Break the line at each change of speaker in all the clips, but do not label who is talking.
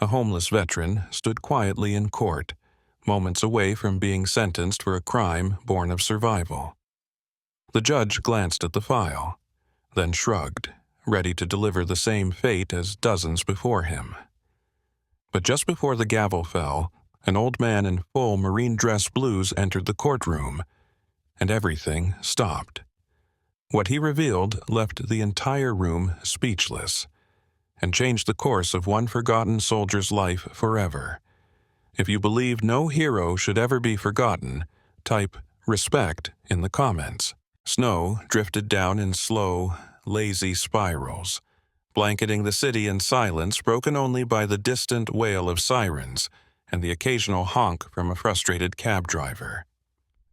a homeless veteran, stood quietly in court, moments away from being sentenced for a crime born of survival. The judge glanced at the file, then shrugged, ready to deliver the same fate as dozens before him. But just before the gavel fell, an old man in full marine dress blues entered the courtroom, and everything stopped. What he revealed left the entire room speechless, and changed the course of one forgotten soldier's life forever. If you believe no hero should ever be forgotten, type "respect" in the comments. Snow drifted down in slow, lazy spirals, blanketing the city in silence broken only by the distant wail of sirens and the occasional honk from a frustrated cab driver.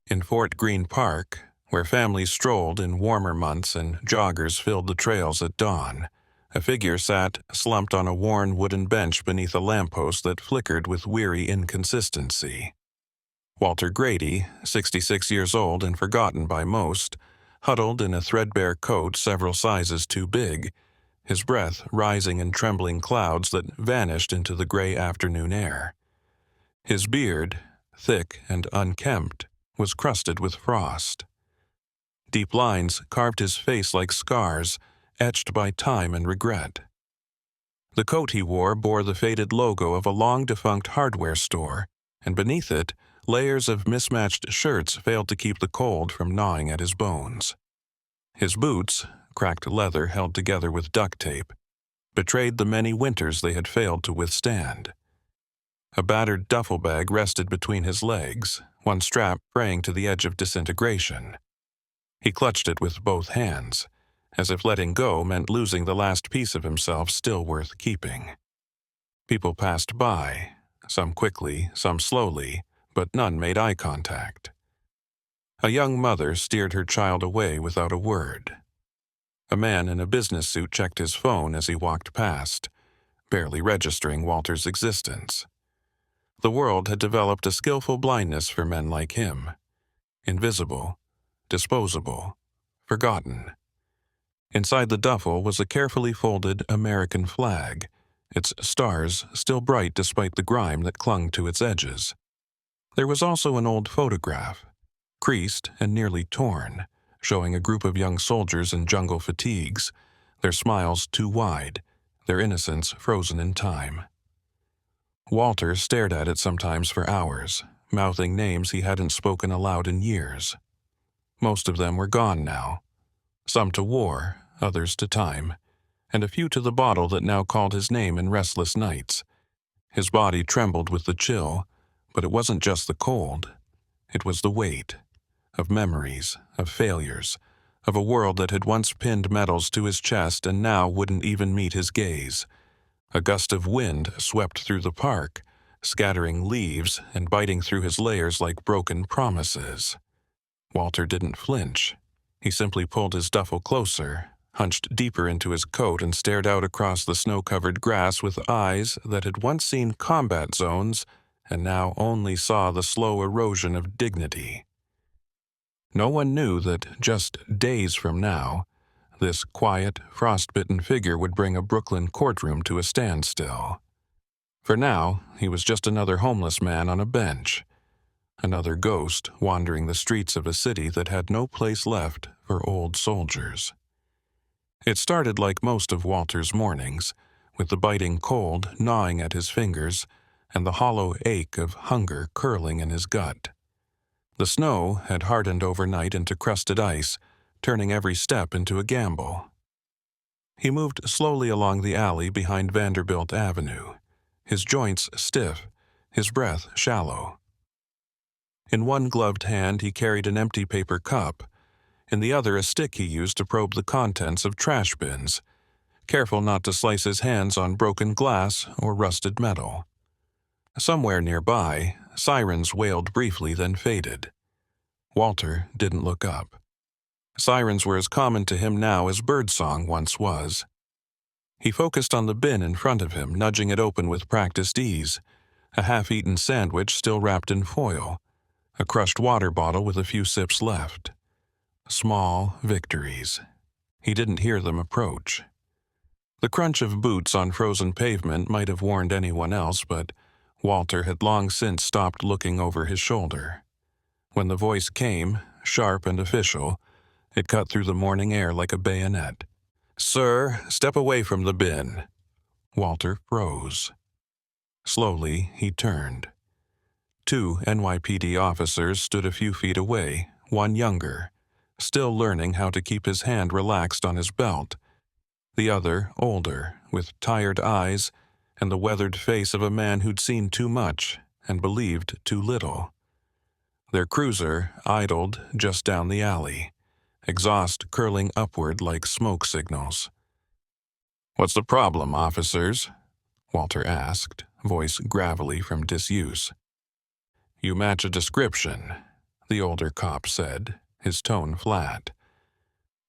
In Fort Greene Park, where families strolled in warmer months and joggers filled the trails at dawn, a figure sat slumped on a worn wooden bench beneath a lamppost that flickered with weary inconsistency. Walter Grady, 66 years old and forgotten by most, huddled in a threadbare coat several sizes too big, his breath rising in trembling clouds that vanished into the gray afternoon air. His beard, thick and unkempt, was crusted with frost. Deep lines carved his face like scars, etched by time and regret. The coat he wore bore the faded logo of a long-defunct hardware store, and beneath it, layers of mismatched shirts failed to keep the cold from gnawing at his bones. His boots, cracked leather held together with duct tape, betrayed the many winters they had failed to withstand. A battered duffel bag rested between his legs, one strap fraying to the edge of disintegration. He clutched it with both hands, as if letting go meant losing the last piece of himself still worth keeping. People passed by, some quickly, some slowly, but none made eye contact. A young mother steered her child away without a word. A man in a business suit checked his phone as he walked past, barely registering Walter's existence. The world had developed a skillful blindness for men like him. Invisible, disposable, forgotten. Inside the duffel was a carefully folded American flag, its stars still bright despite the grime that clung to its edges. There was also an old photograph, creased and nearly torn, showing a group of young soldiers in jungle fatigues, their smiles too wide, their innocence frozen in time. Walter stared at it sometimes for hours, mouthing names he hadn't spoken aloud in years. Most of them were gone now, some to war, others to time, and a few to the bottle that now called his name in restless nights. His body trembled with the chill, but it wasn't just the cold. It was the weight of memories, of failures, of a world that had once pinned medals to his chest and now wouldn't even meet his gaze. A gust of wind swept through the park, scattering leaves and biting through his layers like broken promises. Walter didn't flinch. He simply pulled his duffel closer, hunched deeper into his coat and stared out across the snow-covered grass with eyes that had once seen combat zones and now only saw the slow erosion of dignity. No one knew that just days from now, this quiet, frost-bitten figure would bring a Brooklyn courtroom to a standstill. For now, he was just another homeless man on a bench, another ghost wandering the streets of a city that had no place left for old soldiers. It started like most of Walter's mornings, with the biting cold gnawing at his fingers and the hollow ache of hunger curling in his gut. The snow had hardened overnight into crusted ice, turning every step into a gamble. He moved slowly along the alley behind Vanderbilt Avenue, his joints stiff, his breath shallow. In one gloved hand he carried an empty paper cup, in the other a stick he used to probe the contents of trash bins, careful not to slice his hands on broken glass or rusted metal. Somewhere nearby, sirens wailed briefly then faded. Walter didn't look up. Sirens were as common to him now as birdsong once was. He focused on the bin in front of him, nudging it open with practiced ease, a half-eaten sandwich still wrapped in foil, a crushed water bottle with a few sips left. Small victories. He didn't hear them approach. The crunch of boots on frozen pavement might have warned anyone else, but Walter had long since stopped looking over his shoulder. When the voice came, sharp and official, it cut through the morning air like a bayonet. "Sir, step away from the bin." Walter froze. Slowly, he turned. Two NYPD officers stood a few feet away, one younger, still learning how to keep his hand relaxed on his belt, the other older, with tired eyes and the weathered face of a man who'd seen too much and believed too little. Their cruiser idled just down the alley, exhaust curling upward like smoke signals. "What's the problem, officers?" Walter asked, voice gravelly from disuse. "You match a description," the older cop said, his tone flat.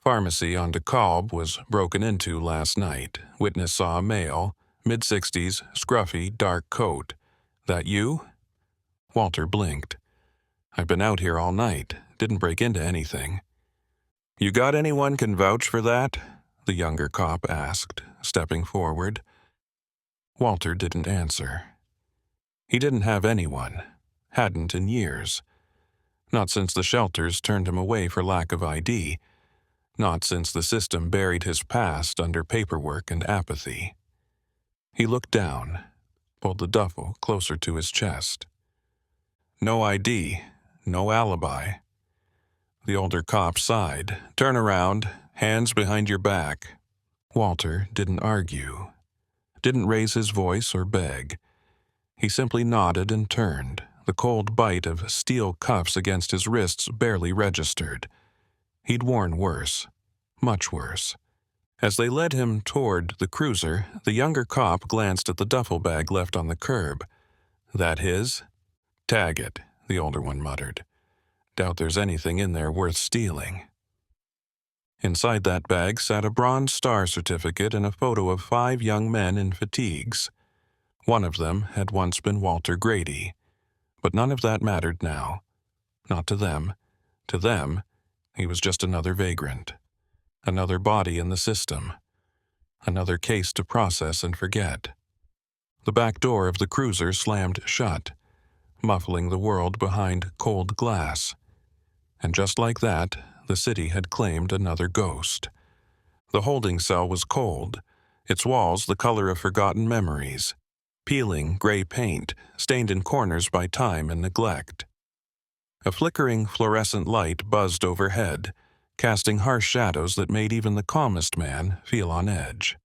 "Pharmacy on DeKalb was broken into last night. Witness saw a male, mid-60s, scruffy, dark coat. That you?" Walter blinked. "I've been out here all night. Didn't break into anything." "You got anyone can vouch for that?" the younger cop asked, stepping forward. Walter didn't answer. He didn't have anyone. Hadn't in years. Not since the shelters turned him away for lack of ID. Not since the system buried his past under paperwork and apathy. He looked down, pulled the duffel closer to his chest. "No ID, no alibi." The older cop sighed. "Turn around, hands behind your back." Walter didn't argue, didn't raise his voice or beg. He simply nodded and turned, the cold bite of steel cuffs against his wrists barely registered. He'd worn worse, much worse. As they led him toward the cruiser, the younger cop glanced at the duffel bag left on the curb. "That his?" "Tag it," the older one muttered. "Doubt there's anything in there worth stealing." Inside that bag sat a Bronze Star certificate and a photo of 5 young men in fatigues. One of them had once been Walter Grady, but none of that mattered now. Not to them. To them, he was just another vagrant. Another body in the system. Another case to process and forget. The back door of the cruiser slammed shut, muffling the world behind cold glass. And just like that, the city had claimed another ghost. The holding cell was cold, its walls the color of forgotten memories, peeling gray paint, stained in corners by time and neglect. A flickering fluorescent light buzzed overhead, casting harsh shadows that made even the calmest man feel on edge.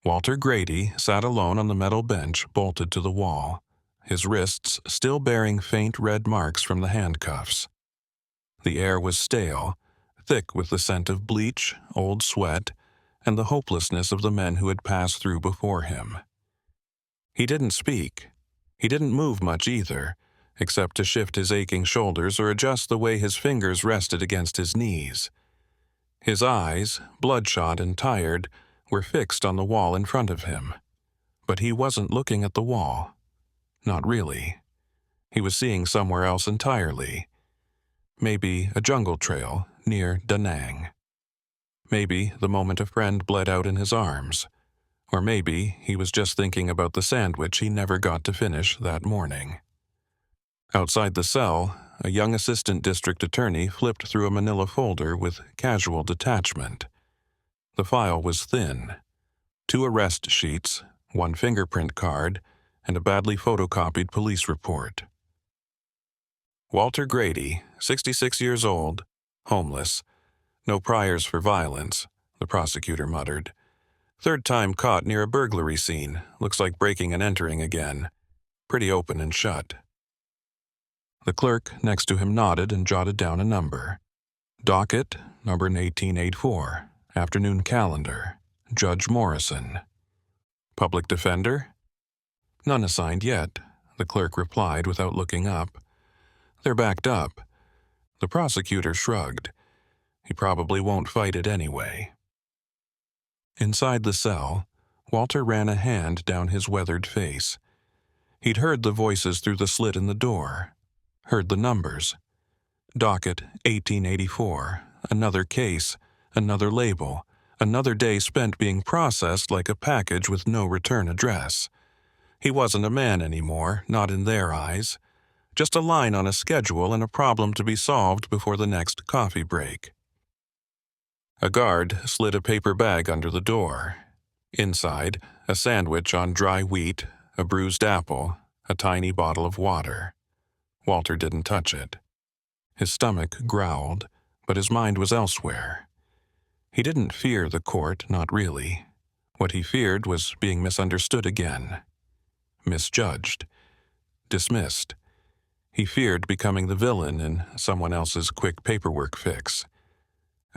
Walter Grady sat alone on the metal bench bolted to the wall, his wrists still bearing faint red marks from the handcuffs. The air was stale, thick with the scent of bleach, old sweat, and the hopelessness of the men who had passed through before him. He didn't speak. He didn't move much either, except to shift his aching shoulders or adjust the way his fingers rested against his knees. His eyes, bloodshot and tired, were fixed on the wall in front of him. But he wasn't looking at the wall. Not really. He was seeing somewhere else entirely. Maybe a jungle trail near Da Nang. Maybe the moment a friend bled out in his arms. Or maybe he was just thinking about the sandwich he never got to finish that morning. Outside the cell, a young assistant district attorney flipped through a manila folder with casual detachment. The file was thin. 2 arrest sheets, 1 fingerprint card, and a badly photocopied police report. Walter Grady, 66 years old, homeless, no priors for violence, the prosecutor muttered. 3rd time caught near a burglary scene, looks like breaking and entering again. Pretty open and shut. The clerk next to him nodded and jotted down a number. Docket, number 1884, afternoon calendar, Judge Morrison. Public defender? None assigned yet, the clerk replied without looking up. They're backed up. The prosecutor shrugged. He probably won't fight it anyway. Inside the cell, Walter ran a hand down his weathered face. He'd heard the voices through the slit in the door. Heard the numbers. Docket 1884, another case, another label, Another day spent being processed like a package with no return address. He wasn't a man anymore, not in their eyes. Just a line on a schedule and a problem to be solved before the next coffee break. A guard slid a paper bag under the door. Inside, a sandwich on dry wheat, a bruised apple, a tiny bottle of water. Walter didn't touch it. His stomach growled, but his mind was elsewhere. He didn't fear the court, not really. What he feared was being misunderstood again. Misjudged. Dismissed. He feared becoming the villain in someone else's quick paperwork fix.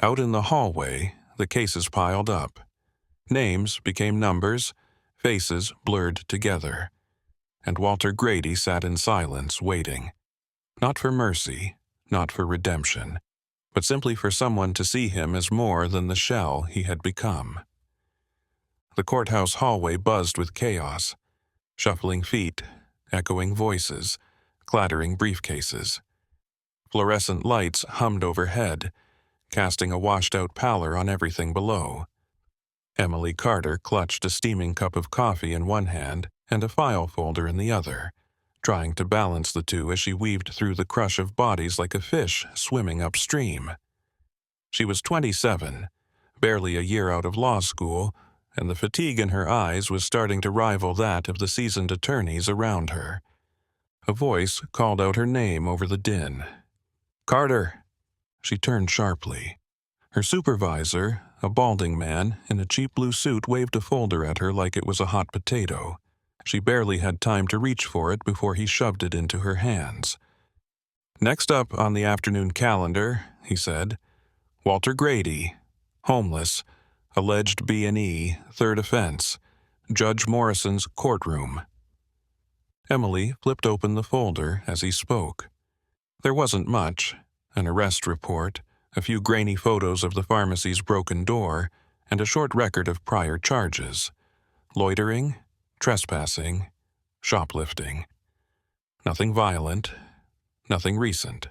Out in the hallway, the cases piled up. Names became numbers, faces blurred together. And Walter Grady sat in silence, waiting. Not for mercy, not for redemption, but simply for someone to see him as more than the shell he had become. The courthouse hallway buzzed with chaos. Shuffling feet, echoing voices, clattering briefcases. Fluorescent lights hummed overhead, casting a washed-out pallor on everything below. Emily Carter clutched a steaming cup of coffee in one hand and a file folder in the other, trying to balance the two as she weaved through the crush of bodies like a fish swimming upstream. She was 27, barely a year out of law school, and the fatigue in her eyes was starting to rival that of the seasoned attorneys around her. A voice called out her name over the din. "Carter!" She turned sharply. Her supervisor, a balding man in a cheap blue suit, waved a folder at her like it was a hot potato. She barely had time to reach for it before he shoved it into her hands. "Next up on the afternoon calendar," he said, "Walter Grady, homeless, alleged B&E, third offense, Judge Morrison's courtroom." Emily flipped open the folder as he spoke. There wasn't much: an arrest report, a few grainy photos of the pharmacy's broken door, and a short record of prior charges: loitering, trespassing, shoplifting. Nothing violent, nothing recent.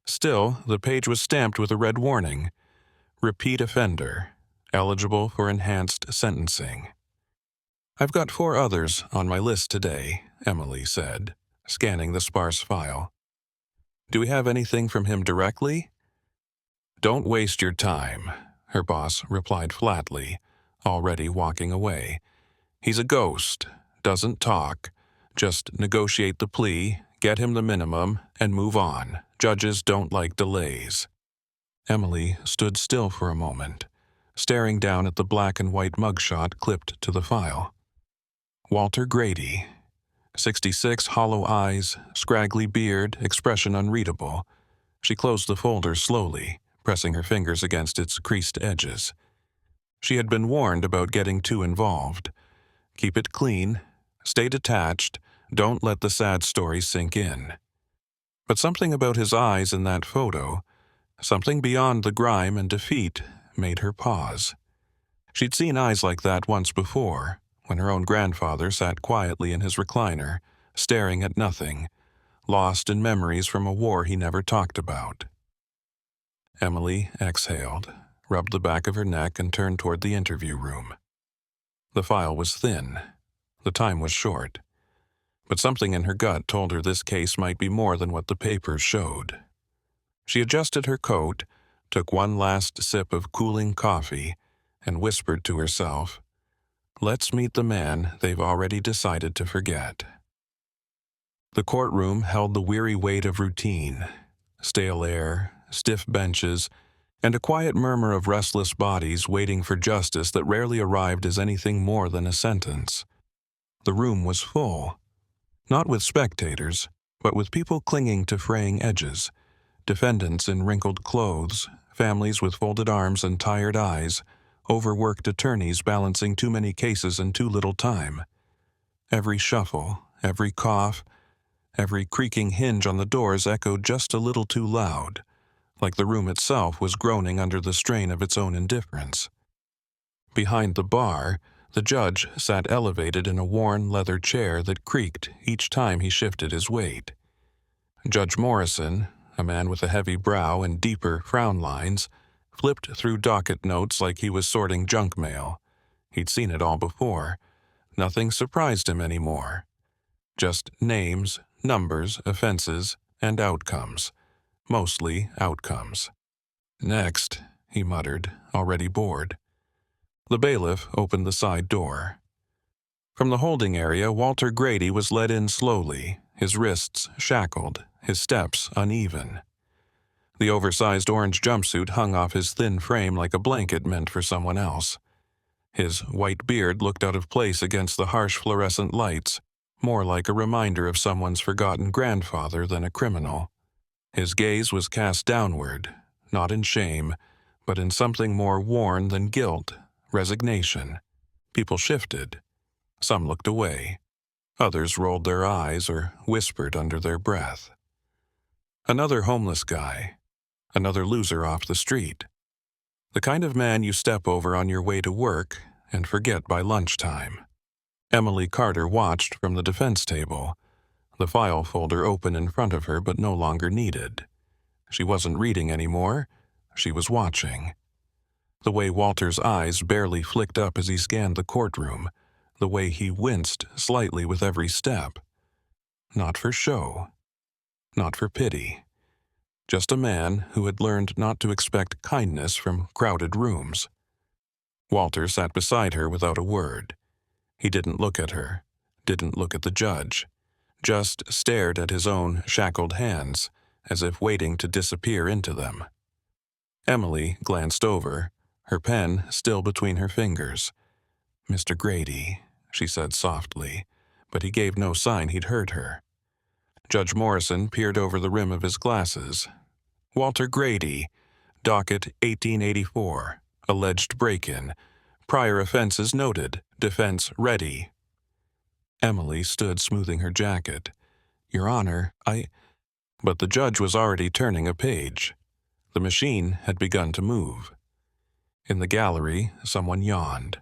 Still, the page was stamped with a red warning: repeat offender, eligible for enhanced sentencing. "I've got 4 others on my list today," Emily said, scanning the sparse file. "Do we have anything from him directly?" "Don't waste your time," her boss replied flatly, already walking away. "He's a ghost, doesn't talk. Just negotiate the plea, get him the minimum, and move on. Judges don't like delays." Emily stood still for a moment, staring down at the black and white mugshot clipped to the file. Walter Grady. 66, hollow eyes, scraggly beard, expression unreadable. She closed the folder slowly, pressing her fingers against its creased edges. She had been warned about getting too involved. Keep it clean, stay detached, don't let the sad story sink in. But something about his eyes in that photo, something beyond the grime and defeat, made her pause. She'd seen eyes like that once before, when her own grandfather sat quietly in his recliner, staring at nothing, lost in memories from a war he never talked about. Emily exhaled, rubbed the back of her neck, and turned toward the interview room. The file was thin. The time was short. But something in her gut told her this case might be more than what the papers showed. She adjusted her coat, took one last sip of cooling coffee, and whispered to herself, "Let's meet the man they've already decided to forget." The courtroom held the weary weight of routine: stale air, stiff benches, and a quiet murmur of restless bodies waiting for justice that rarely arrived as anything more than a sentence. The room was full, not with spectators, but with people clinging to fraying edges, defendants in wrinkled clothes, families with folded arms and tired eyes, overworked attorneys balancing too many cases in too little time. Every shuffle, every cough, every creaking hinge on the doors echoed just a little too loud, like the room itself was groaning under the strain of its own indifference. Behind the bar, the judge sat elevated in a worn leather chair that creaked each time he shifted his weight. Judge Morrison, a man with a heavy brow and deeper frown lines, flipped through docket notes like he was sorting junk mail. He'd seen it all before. Nothing surprised him anymore. Just names, numbers, offenses, and outcomes. Mostly outcomes. "Next," he muttered, already bored. The bailiff opened the side door. From the holding area, Walter Grady was led in slowly, his wrists shackled, his steps uneven. The oversized orange jumpsuit hung off his thin frame like a blanket meant for someone else. His white beard looked out of place against the harsh fluorescent lights, more like a reminder of someone's forgotten grandfather than a criminal. His gaze was cast downward, not in shame, but in something more worn than guilt, resignation. People shifted. Some looked away. Others rolled their eyes or whispered under their breath. Another homeless guy. Another loser off the street. The kind of man you step over on your way to work and forget by lunchtime. Emily Carter watched from the defense table, the file folder open in front of her but no longer needed. She wasn't reading anymore. She was watching. The way Walter's eyes barely flicked up as he scanned the courtroom, the way he winced slightly with every step. Not for show. Not for pity. Just a man who had learned not to expect kindness from crowded rooms. Walter sat beside her without a word. He didn't look at her, didn't look at the judge, just stared at his own shackled hands, as if waiting to disappear into them. Emily glanced over, her pen still between her fingers. "Mr. Grady," she said softly, but he gave no sign he'd heard her. Judge Morrison peered over the rim of his glasses. "Walter Grady, docket 1884, alleged break-in, prior offenses noted, defense ready." Emily stood smoothing her jacket. "Your Honor, But the judge was already turning a page. The machine had begun to move. In the gallery, someone yawned.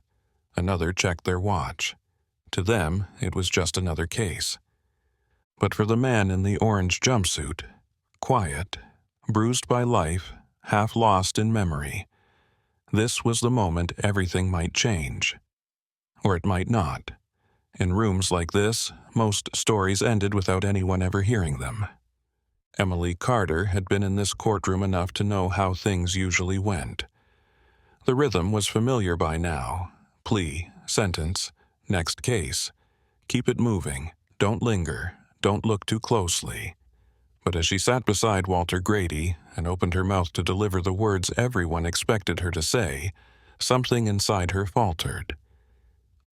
Another checked their watch. To them, it was just another case. But for the man in the orange jumpsuit, quiet, bruised by life, half lost in memory, this was the moment everything might change. Or it might not. In rooms like this, most stories ended without anyone ever hearing them. Emily Carter had been in this courtroom enough to know how things usually went. The rhythm was familiar by now. Plea, sentence, next case. Keep it moving. Don't linger. Don't look too closely. But as she sat beside Walter Grady and opened her mouth to deliver the words everyone expected her to say, something inside her faltered.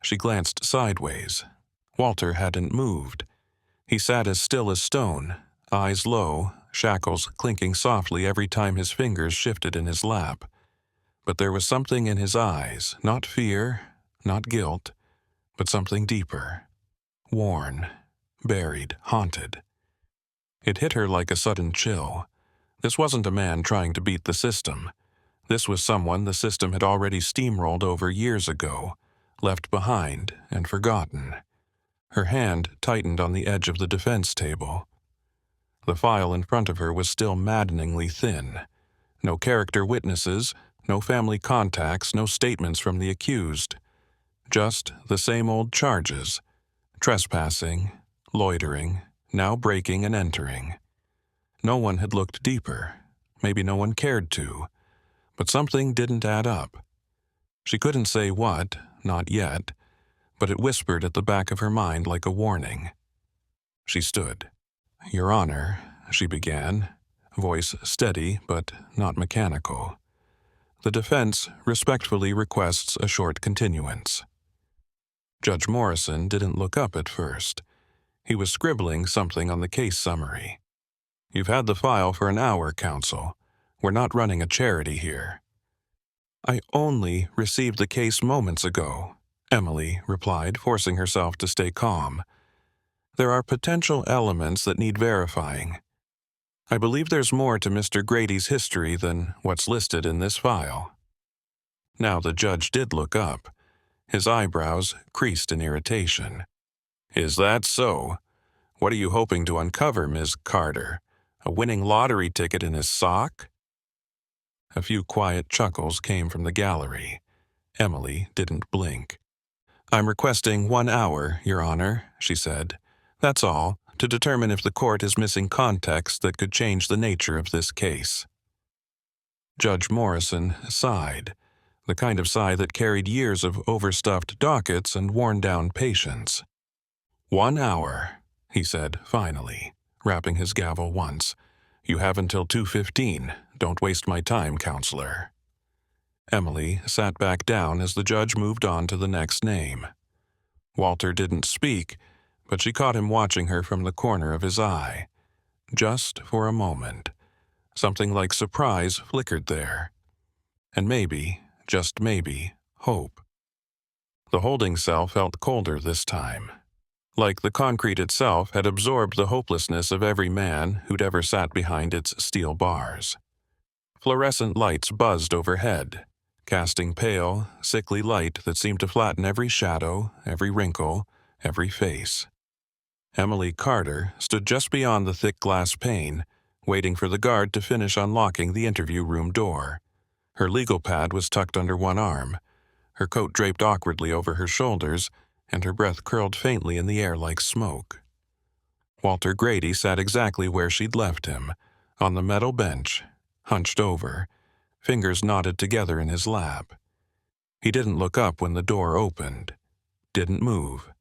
She glanced sideways. Walter hadn't moved. He sat as still as stone, eyes low, shackles clinking softly every time his fingers shifted in his lap. But there was something in his eyes, not fear, not guilt, but something deeper. Worn, buried, haunted. It hit her like a sudden chill. This wasn't a man trying to beat the system. This was someone the system had already steamrolled over years ago, left behind and forgotten. Her hand tightened on the edge of the defense table. The file in front of her was still maddeningly thin. No character witnesses, no family contacts, no statements from the accused. Just the same old charges. Trespassing, loitering, now breaking and entering. No one had looked deeper. Maybe no one cared to. But something didn't add up. She couldn't say what, not yet, but it whispered at the back of her mind like a warning. She stood. "Your Honor," she began, voice steady but not mechanical. "The defense respectfully requests a short continuance." Judge Morrison didn't look up at first. He was scribbling something on the case summary. "You've had the file for an hour, counsel. We're not running a charity here." "I only received the case moments ago," Emily replied, forcing herself to stay calm. "There are potential elements that need verifying. I believe there's more to Mr. Grady's history than what's listed in this file." Now the judge did look up. His eyebrows creased in irritation. "Is that so? What are you hoping to uncover, Ms. Carter? A winning lottery ticket in his sock?" A few quiet chuckles came from the gallery. Emily didn't blink. "I'm requesting 1 hour, Your Honor," she said. "That's all, to determine if the court is missing context that could change the nature of this case." Judge Morrison sighed, the kind of sigh that carried years of overstuffed dockets and worn-down patience. "1 hour," he said finally, rapping his gavel once. "You have until 2:15. Don't waste my time, counselor." Emily sat back down as the judge moved on to the next name. Walter didn't speak, but she caught him watching her from the corner of his eye. Just for a moment. Something like surprise flickered there. And maybe, just maybe, hope. The holding cell felt colder this time. Like the concrete itself had absorbed the hopelessness of every man who'd ever sat behind its steel bars. Fluorescent lights buzzed overhead, casting pale, sickly light that seemed to flatten every shadow, every wrinkle, every face. Emily Carter stood just beyond the thick glass pane, waiting for the guard to finish unlocking the interview room door. Her legal pad was tucked under one arm, her coat draped awkwardly over her shoulders, and her breath curled faintly in the air like smoke. Walter Grady sat exactly where she'd left him, on the metal bench, hunched over, fingers knotted together in his lap. He didn't look up when the door opened, didn't move,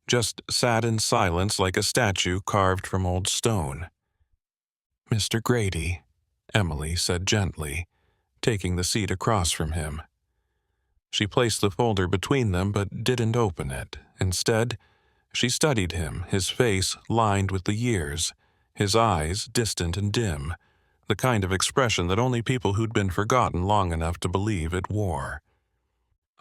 just sat in silence like a statue carved from old stone. "Mr. Grady," Emily said gently, taking the seat across from him. She placed the folder between them but didn't open it. Instead, she studied him, his face lined with the years, his eyes distant and dim, the kind of expression that only people who'd been forgotten long enough to believe it wore.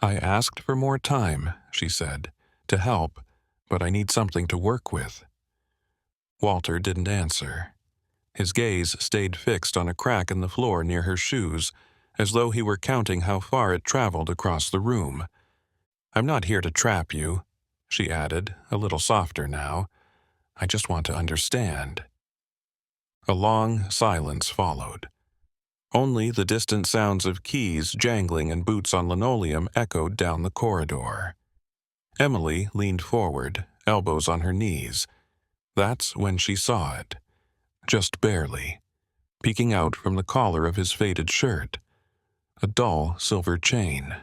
"I asked for more time," she said, "to help, but I need something to work with." Walter didn't answer. His gaze stayed fixed on a crack in the floor near her shoes, as though he were counting how far it traveled across the room. "I'm not here to trap you," she added, a little softer now. "I just want to understand." A long silence followed. Only the distant sounds of keys jangling and boots on linoleum echoed down the corridor. Emily leaned forward, elbows on her knees. That's when she saw it. Just barely, peeking out from the collar of his faded shirt. A dull silver chain.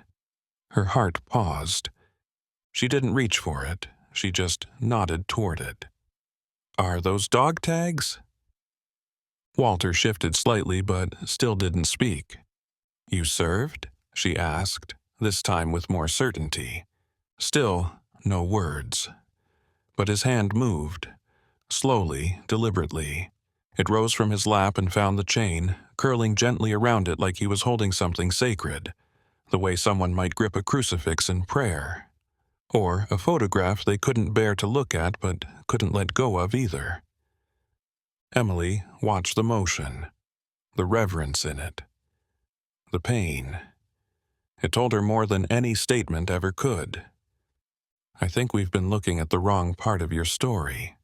Her heart paused. She didn't reach for it. She just nodded toward it. "Are those dog tags?" Walter shifted slightly but still didn't speak. "You served?" she asked, this time with more certainty. Still no words. But his hand moved. Slowly, deliberately. It rose from his lap and found the chain, curling gently around it like he was holding something sacred, the way someone might grip a crucifix in prayer. Or a photograph they couldn't bear to look at but couldn't let go of either. Emily watched the motion, the reverence in it, the pain. It told her more than any statement ever could. "I think we've been looking at the wrong part of your story,"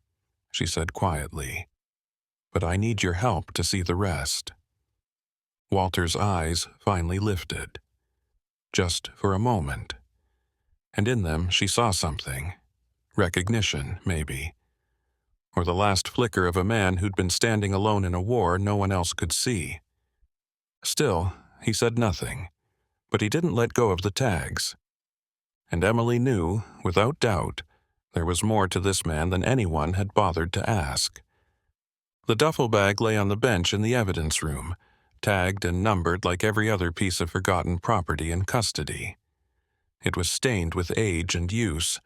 she said quietly. "But I need your help to see the rest." Walter's eyes finally lifted. Just for a moment. And in them she saw something. Recognition, maybe. Or the last flicker of a man who'd been standing alone in a war no one else could see. Still, he said nothing, but he didn't let go of the tags. And Emily knew, without doubt, there was more to this man than anyone had bothered to ask. The duffel bag lay on the bench in the evidence room, tagged and numbered like every other piece of forgotten property in custody. It was stained with age and use,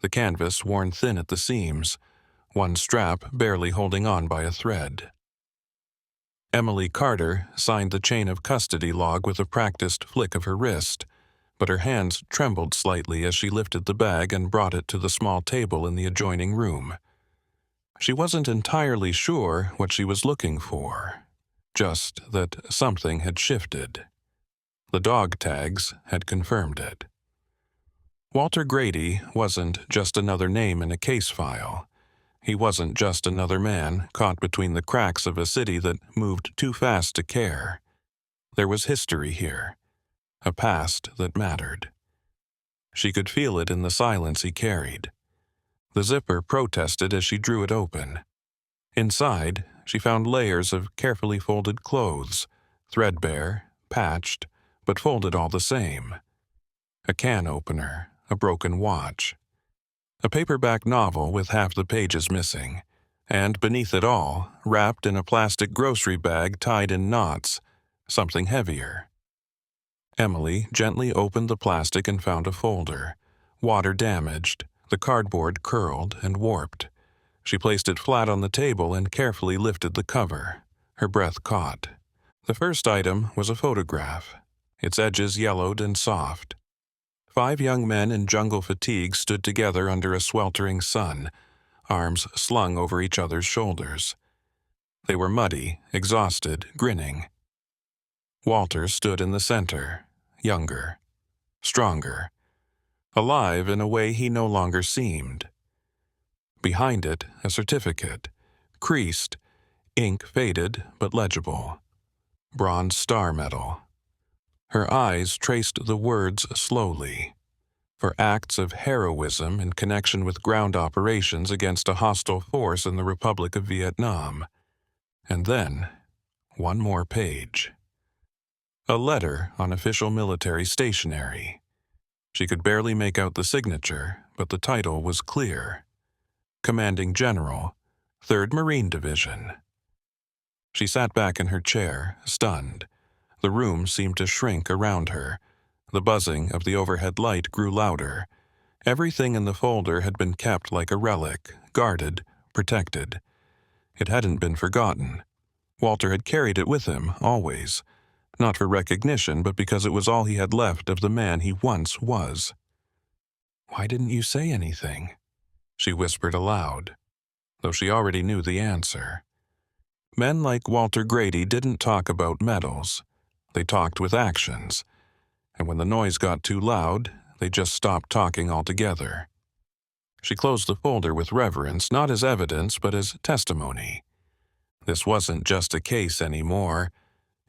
the canvas worn thin at the seams, one strap barely holding on by a thread. Emily Carter signed the chain of custody log with a practiced flick of her wrist, but her hands trembled slightly as she lifted the bag and brought it to the small table in the adjoining room. She wasn't entirely sure what she was looking for, just that something had shifted. The dog tags had confirmed it. Walter Grady wasn't just another name in a case file. He wasn't just another man caught between the cracks of a city that moved too fast to care. There was history here, a past that mattered. She could feel it in the silence he carried. The zipper protested as she drew it open. Inside, she found layers of carefully folded clothes, threadbare, patched, but folded all the same. A can opener, a broken watch. A paperback novel with half the pages missing, and beneath it all, wrapped in a plastic grocery bag tied in knots, something heavier. Emily gently opened the plastic and found a folder, water-damaged, the cardboard curled and warped. She placed it flat on the table and carefully lifted the cover. Her breath caught. The first item was a photograph, its edges yellowed and soft. 5 young men in jungle fatigue stood together under a sweltering sun, arms slung over each other's shoulders. They were muddy, exhausted, grinning. Walter stood in the center, younger, stronger, alive in a way he no longer seemed. Behind it, a certificate, creased, ink faded but legible. Bronze Star Medal. Her eyes traced the words slowly. For acts of heroism in connection with ground operations against a hostile force in the Republic of Vietnam. And then, one more page. A letter on official military stationery. She could barely make out the signature, but the title was clear. Commanding General, 3rd Marine Division. She sat back in her chair, stunned. The room seemed to shrink around her. The buzzing of the overhead light grew louder. Everything in the folder had been kept like a relic, guarded, protected. It hadn't been forgotten. Walter had carried it with him, always. Not for recognition, but because it was all he had left of the man he once was. "Why didn't you say anything?" she whispered aloud, though she already knew the answer. Men like Walter Grady didn't talk about medals. They talked with actions. And when the noise got too loud, they just stopped talking altogether. She closed the folder with reverence, not as evidence, but as testimony. This wasn't just a case anymore.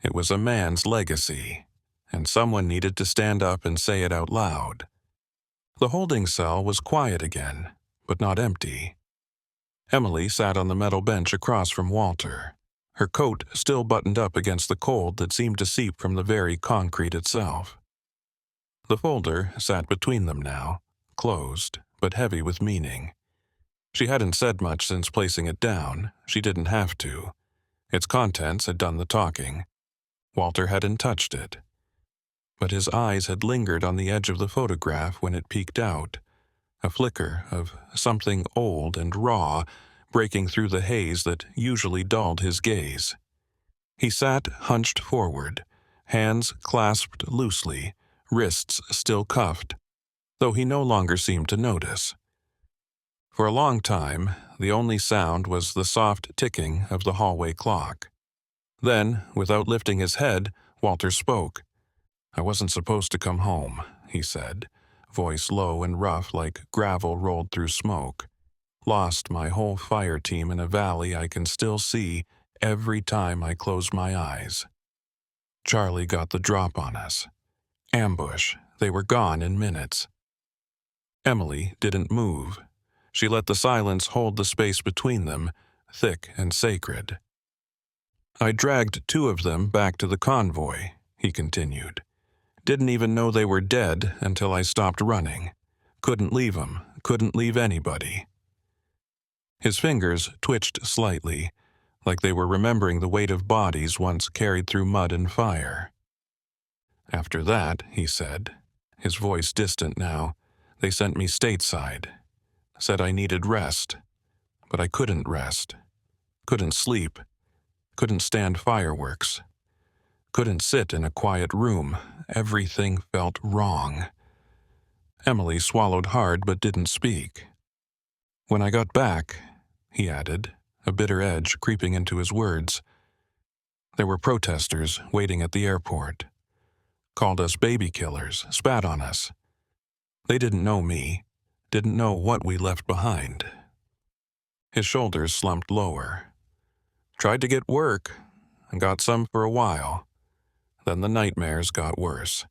It was a man's legacy, and someone needed to stand up and say it out loud. The holding cell was quiet again, but not empty. Emily sat on the metal bench across from Walter, her coat still buttoned up against the cold that seemed to seep from the very concrete itself. The folder sat between them now, closed, but heavy with meaning. She hadn't said much since placing it down. She didn't have to. Its contents had done the talking. Walter hadn't touched it. But his eyes had lingered on the edge of the photograph when it peeked out, a flicker of something old and raw breaking through the haze that usually dulled his gaze. He sat hunched forward, hands clasped loosely, wrists still cuffed, though he no longer seemed to notice. For a long time, the only sound was the soft ticking of the hallway clock. Then, without lifting his head, Walter spoke. "I wasn't supposed to come home," he said, voice low and rough like gravel rolled through smoke. "Lost my whole fire team in a valley I can still see every time I close my eyes. Charlie got the drop on us. Ambush. They were gone in minutes." Emily didn't move. She let the silence hold the space between them, thick and sacred. "I dragged 2 of them back to the convoy," he continued. "Didn't even know they were dead until I stopped running. Couldn't leave them, couldn't leave anybody." His fingers twitched slightly, like they were remembering the weight of bodies once carried through mud and fire. "After that," he said, his voice distant now, "they sent me stateside. Said I needed rest. But I couldn't rest. Couldn't sleep. Couldn't stand fireworks. Couldn't sit in a quiet room. Everything felt wrong." Emily swallowed hard but didn't speak. "When I got back," he added, a bitter edge creeping into his words, "there were protesters waiting at the airport. Called us baby killers, spat on us. They didn't know me, didn't know what we left behind." His shoulders slumped lower. "Tried to get work, and got some for a while. Then the nightmares got worse.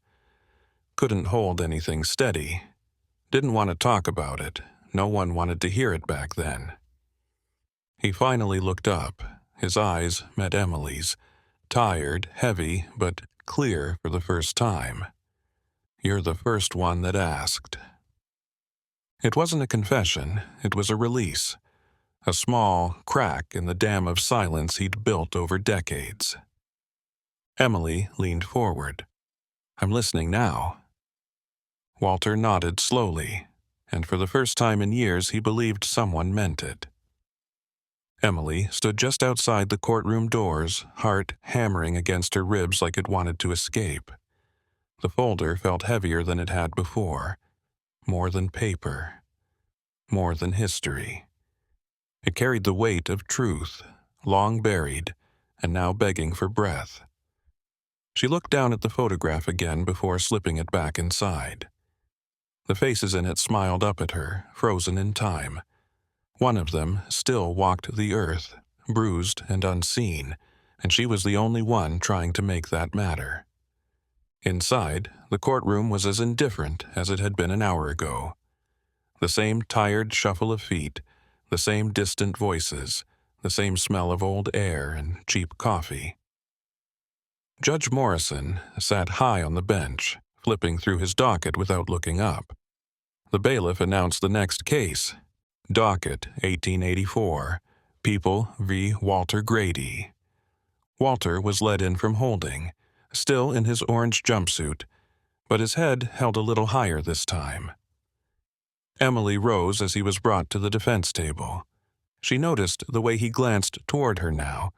Couldn't hold anything steady. Didn't want to talk about it. No one wanted to hear it back then. He finally looked up. His eyes met Emily's, tired, heavy, but clear for the first time. "You're the first one that asked." It wasn't a confession, it was a release. A small crack in the dam of silence he'd built over decades. Emily leaned forward. "I'm listening now." Walter nodded slowly, and for the first time in years he believed someone meant it. Emily stood just outside the courtroom doors, heart hammering against her ribs like it wanted to escape. The folder felt heavier than it had before. More than paper. More than history. It carried the weight of truth, long buried, and now begging for breath. She looked down at the photograph again before slipping it back inside. The faces in it smiled up at her, frozen in time. One of them still walked the earth, bruised and unseen, and she was the only one trying to make that matter. Inside, the courtroom was as indifferent as it had been an hour ago. The same tired shuffle of feet, the same distant voices, the same smell of old air and cheap coffee. Judge Morrison sat high on the bench, flipping through his docket without looking up. The bailiff announced the next case. Docket 1884, People v. Walter Grady. Walter was led in from holding, still in his orange jumpsuit, but his head held a little higher this time. Emily rose as he was brought to the defense table. She noticed the way he glanced toward her now,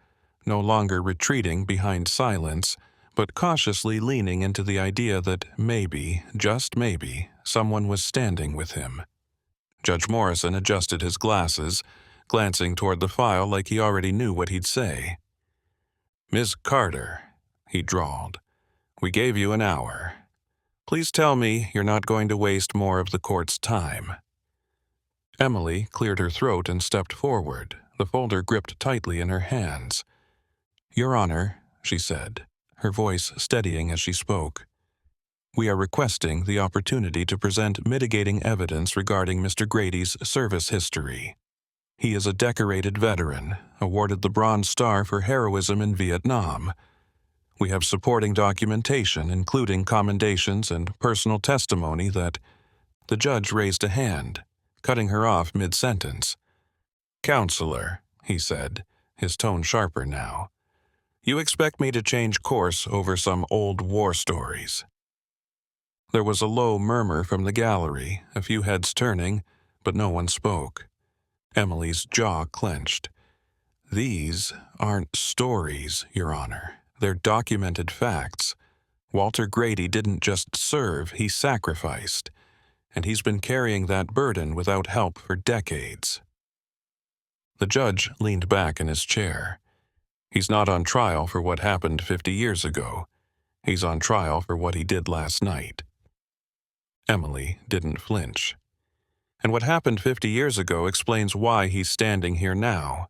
no longer retreating behind silence, but cautiously leaning into the idea that maybe, just maybe, someone was standing with him. Judge Morrison adjusted his glasses, glancing toward the file like he already knew what he'd say. "Miss Carter," he drawled, "we gave you an hour. Please tell me you're not going to waste more of the court's time." Emily cleared her throat and stepped forward, the folder gripped tightly in her hands. "Your Honor," she said, her voice steadying as she spoke, "we are requesting the opportunity to present mitigating evidence regarding Mr. Grady's service history. He is a decorated veteran, awarded the Bronze Star for heroism in Vietnam. We have supporting documentation, including commendations and personal testimony that—" The judge raised a hand, cutting her off mid-sentence. "Counselor," he said, his tone sharper now, "you expect me to change course over some old war stories." There was a low murmur from the gallery, a few heads turning, but no one spoke. Emily's jaw clenched. "These aren't stories, Your Honor. They're documented facts. Walter Grady didn't just serve, he sacrificed. And he's been carrying that burden without help for decades." The judge leaned back in his chair. He's not on trial for what happened 50 years ago. He's on trial for what he did last night. Emily didn't flinch. And what happened 50 years ago explains why he's standing here now.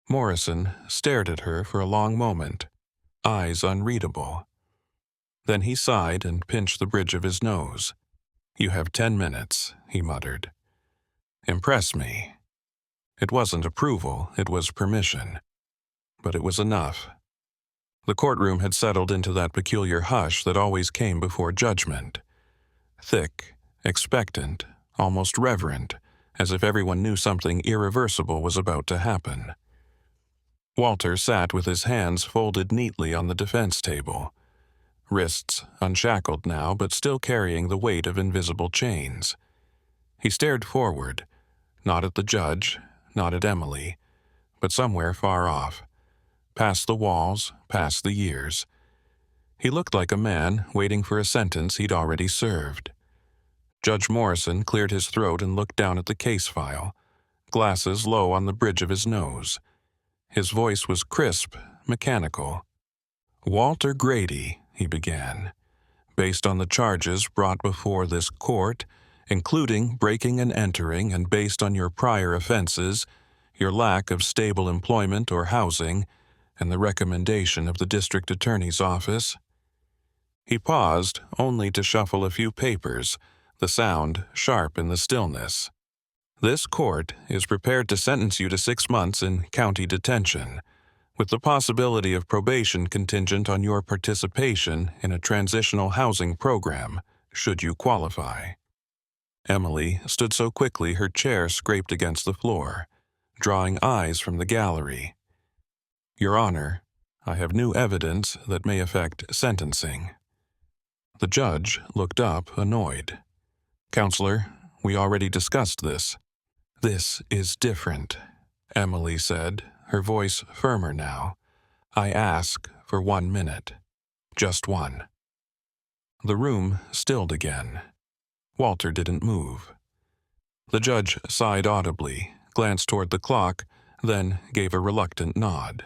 Morrison stared at her for a long moment, eyes unreadable. Then he sighed and pinched the bridge of his nose. "You have 10 minutes, he muttered. "Impress me." It wasn't approval, it was permission. But it was enough. The courtroom had settled into that peculiar hush that always came before judgment. Thick, expectant, almost reverent, as if everyone knew something irreversible was about to happen. Walter sat with his hands folded neatly on the defense table, wrists unshackled now but still carrying the weight of invisible chains. He stared forward, not at the judge, not at Emily, but somewhere far off, past the walls, past the years. He looked like a man waiting for a sentence he'd already served. Judge Morrison cleared his throat and looked down at the case file, glasses low on the bridge of his nose. His voice was crisp, mechanical. "Walter Grady," he began, "based on the charges brought before this court, including breaking and entering, and based on your prior offenses, your lack of stable employment or housing, and the recommendation of the district attorney's office. He paused only to shuffle a few papers, the sound sharp in the stillness. This court is prepared to sentence you to 6 months in county detention, with the possibility of probation contingent on your participation in a transitional housing program, should you qualify. Emily stood so quickly her chair scraped against the floor, drawing eyes from the gallery. Your Honor, I have new evidence that may affect sentencing. The judge looked up, annoyed. Counselor, we already discussed this. This is different, Emily said, her voice firmer now. I ask for 1 minute. Just one. The room stilled again. Walter didn't move. The judge sighed audibly, glanced toward the clock, then gave a reluctant nod.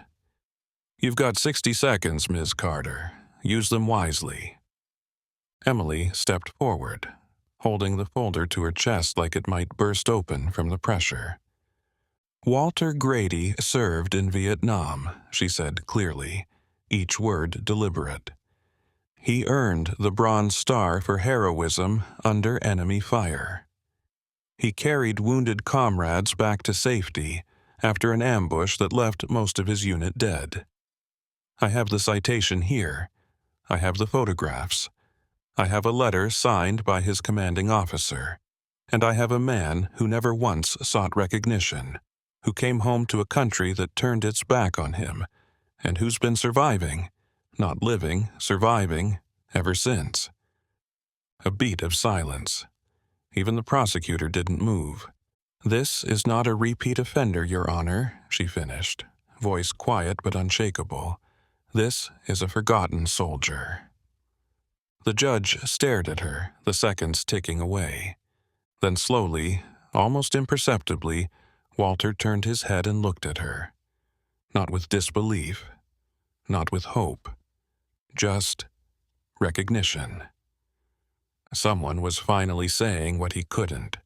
You've got 60 seconds, Ms. Carter. Use them wisely. Emily stepped forward, holding the folder to her chest like it might burst open from the pressure. Walter Grady served in Vietnam, she said clearly, each word deliberate. He earned the Bronze Star for heroism under enemy fire. He carried wounded comrades back to safety after an ambush that left most of his unit dead. I have the citation here. I have the photographs. I have a letter signed by his commanding officer. And I have a man who never once sought recognition, who came home to a country that turned its back on him, and who's been surviving, not living, surviving, ever since. A beat of silence. Even the prosecutor didn't move. This is not a repeat offender, Your Honor, she finished, voice quiet but unshakable. This is a forgotten soldier. The judge stared at her, the seconds ticking away. Then slowly, almost imperceptibly, Walter turned his head and looked at her. Not with disbelief, not with hope, just recognition. Someone was finally saying what he couldn't.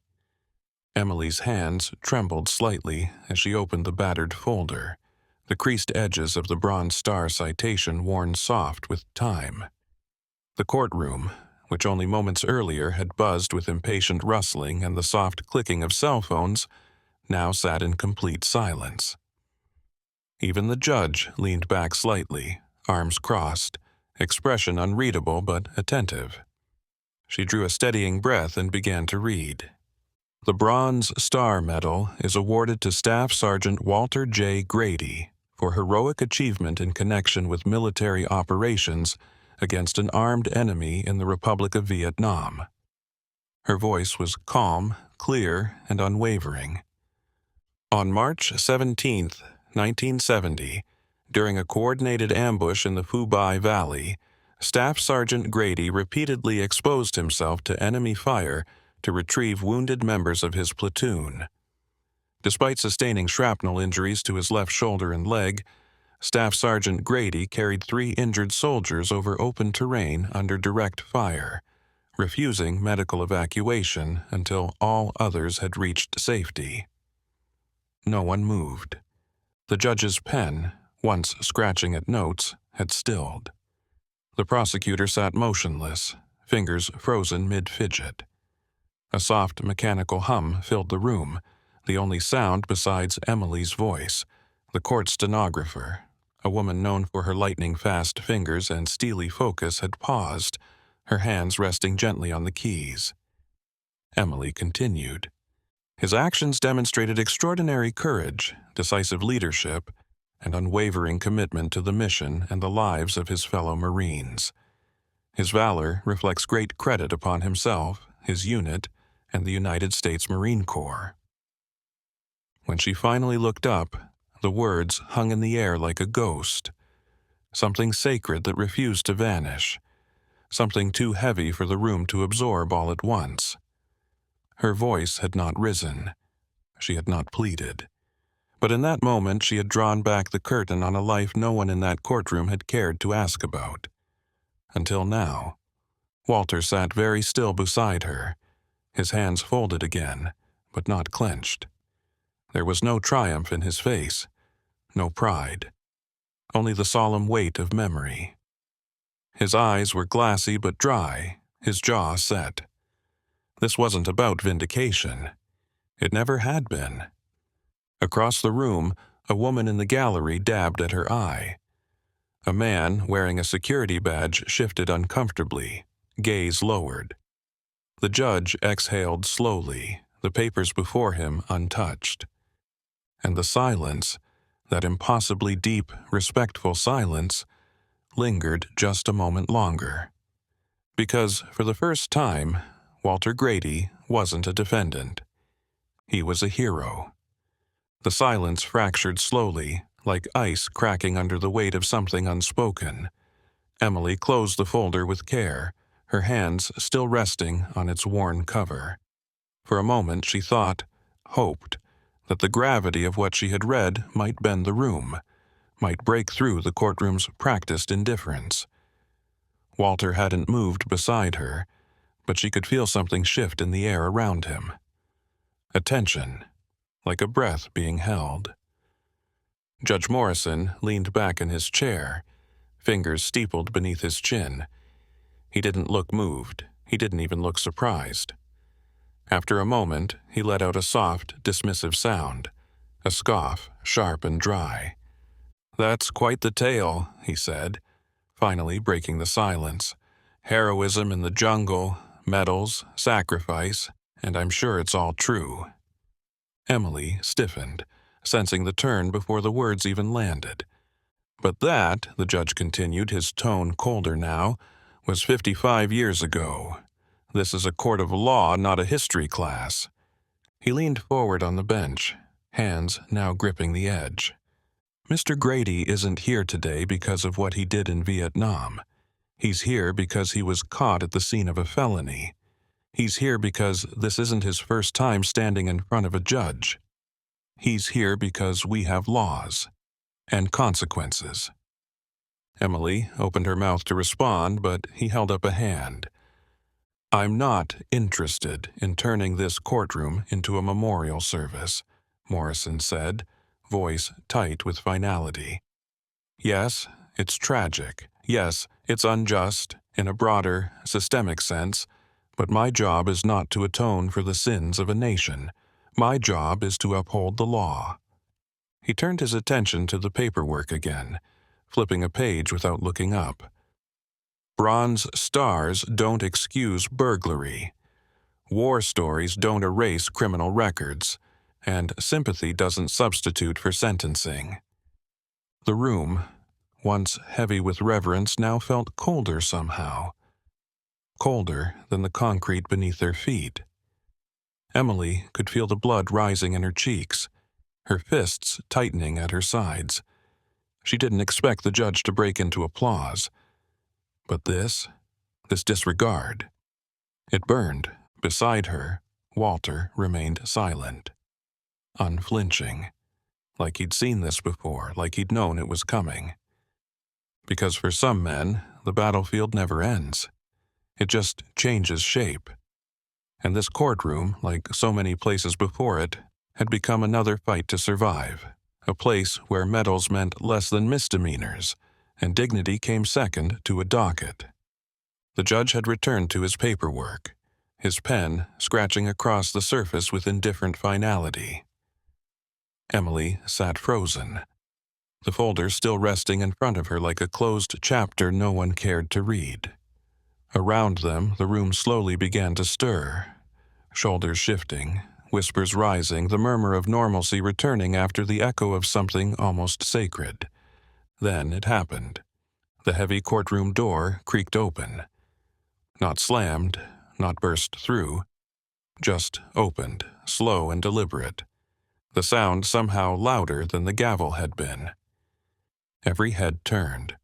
Emily's hands trembled slightly as she opened the battered folder, the creased edges of the Bronze Star citation worn soft with time. The courtroom, which only moments earlier had buzzed with impatient rustling and the soft clicking of cell phones, now sat in complete silence. Even the judge leaned back slightly, arms crossed, expression unreadable but attentive. She drew a steadying breath and began to read. The Bronze Star Medal is awarded to Staff Sergeant Walter J. Grady for heroic achievement in connection with military operations against an armed enemy in the Republic of Vietnam. Her voice was calm, clear, and unwavering. On March 17, 1970, during a coordinated ambush in the Phu Bai Valley, Staff Sergeant Grady repeatedly exposed himself to enemy fire to retrieve wounded members of his platoon. Despite sustaining shrapnel injuries to his left shoulder and leg, Staff Sergeant Grady carried 3 injured soldiers over open terrain under direct fire, refusing medical evacuation until all others had reached safety. No one moved. The judge's pen, once scratching at notes, had stilled. The prosecutor sat motionless, fingers frozen mid-fidget. A soft mechanical hum filled the room, the only sound besides Emily's voice. The court stenographer, a woman known for her lightning-fast fingers and steely focus, had paused, her hands resting gently on the keys. Emily continued. His actions demonstrated extraordinary courage, decisive leadership, and unwavering commitment to the mission and the lives of his fellow Marines. His valor reflects great credit upon himself, his unit, and the United States Marine Corps. When she finally looked up, the words hung in the air like a ghost, something sacred that refused to vanish, something too heavy for the room to absorb all at once. Her voice had not risen. She had not pleaded. But in that moment she had drawn back the curtain on a life no one in that courtroom had cared to ask about. Until now. Walter sat very still beside her, his hands folded again, but not clenched. There was no triumph in his face, no pride. only the solemn weight of memory. His eyes were glassy but dry, his jaw set. This wasn't about vindication. It never had been. Across the room, a woman in the gallery dabbed at her eye. A man wearing a security badge shifted uncomfortably, gaze lowered. The judge exhaled slowly, the papers before him untouched. And the silence, that impossibly deep, respectful silence, lingered just a moment longer. Because, for the first time, Walter Grady wasn't a defendant. He was a hero. The silence fractured slowly, like ice cracking under the weight of something unspoken. Emily closed the folder with care, her hands still resting on its worn cover. For a moment she thought, hoped, that the gravity of what she had read might bend the room, might break through the courtroom's practiced indifference. Walter hadn't moved beside her, but she could feel something shift in the air around him. A tension, like a breath being held. Judge Morrison leaned back in his chair, fingers steepled beneath his chin. He didn't look moved. He didn't even look surprised. After a moment, he let out a soft, dismissive sound, a scoff, sharp and dry. "That's quite the tale," he said, finally breaking the silence. "Heroism in the jungle, medals, sacrifice, and I'm sure it's all true." Emily stiffened, sensing the turn before the words even landed. "But that," the judge continued, his tone colder now, "was 55 years ago. This is a court of law, not a history class." He leaned forward on the bench, hands now gripping the edge. "Mr. Grady isn't here today because of what he did in Vietnam. He's here because he was caught at the scene of a felony. He's here because this isn't his first time standing in front of a judge. He's here because we have laws and consequences." Emily opened her mouth to respond, but he held up a hand. "I'm not interested in turning this courtroom into a memorial service," Morrison said, voice tight with finality. "Yes, it's tragic. Yes, it's unjust, in a broader, systemic sense, but my job is not to atone for the sins of a nation. My job is to uphold the law." He turned his attention to the paperwork again, flipping a page without looking up. "Bronze stars don't excuse burglary. War stories don't erase criminal records, and sympathy doesn't substitute for sentencing." The room, once heavy with reverence, now felt colder somehow. Colder than the concrete beneath their feet. Emily could feel the blood rising in her cheeks, her fists tightening at her sides. She didn't expect the judge to break into applause. But this disregard. It burned. Beside her, Walter remained silent, unflinching, like he'd seen this before, like he'd known it was coming. Because for some men, the battlefield never ends. It just changes shape. And this courtroom, like so many places before it, had become another fight to survive, a place where medals meant less than misdemeanors, and dignity came second to a docket. The judge had returned to his paperwork, his pen scratching across the surface with indifferent finality. Emily sat frozen, the folder still resting in front of her like a closed chapter no one cared to read. Around them, the room slowly began to stir, shoulders shifting, whispers rising, the murmur of normalcy returning after the echo of something almost sacred. Then it happened. The heavy courtroom door creaked open. Not slammed, not burst through, just opened, slow and deliberate. The sound somehow louder than the gavel had been. Every head turned.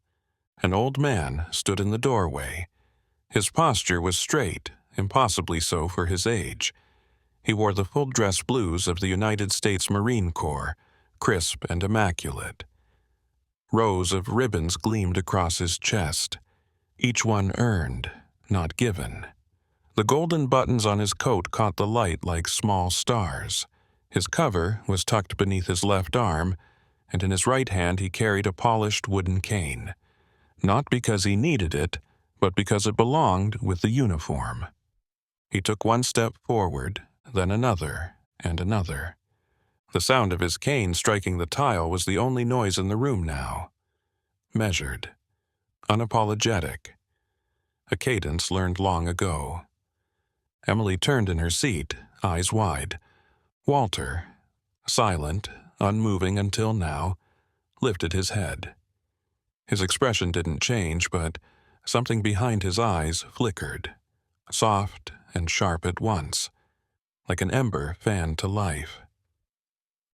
An old man stood in the doorway. His posture was straight, impossibly so for his age. He wore the full-dress blues of the United States Marine Corps, crisp and immaculate. Rows of ribbons gleamed across his chest, each one earned, not given. The golden buttons on his coat caught the light like small stars. His cover was tucked beneath his left arm, and in his right hand he carried a polished wooden cane, not because he needed it, but because it belonged with the uniform. He took one step forward, then another, and another. The sound of his cane striking the tile was the only noise in the room now. Measured, unapologetic, a cadence learned long ago. Emily turned in her seat, eyes wide. Walter, silent, unmoving until now, lifted his head. His expression didn't change, but something behind his eyes flickered, soft and sharp at once, like an ember fanned to life.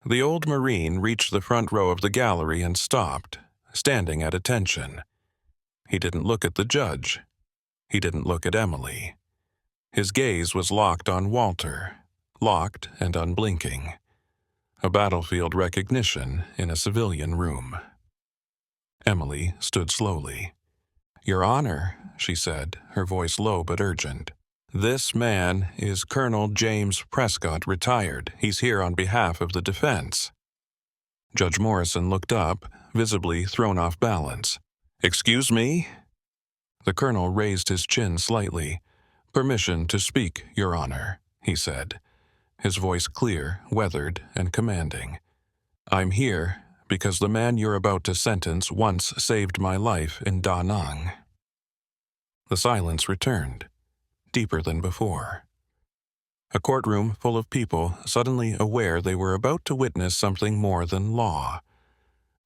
The old Marine reached the front row of the gallery and stopped, standing at attention. He didn't look at the judge. He didn't look at Emily. His gaze was locked on Walter, locked and unblinking. A battlefield recognition in a civilian room. Emily stood slowly. "Your Honor," she said, her voice low but urgent. "This man is Colonel James Prescott, retired. He's here on behalf of the defense." Judge Morrison looked up, visibly thrown off balance. "Excuse me?" The colonel raised his chin slightly. "Permission to speak, Your Honor," he said, his voice clear, weathered, and commanding. "I'm here because the man you're about to sentence once saved my life in Da Nang." The silence returned, deeper than before. A courtroom full of people suddenly aware they were about to witness something more than law.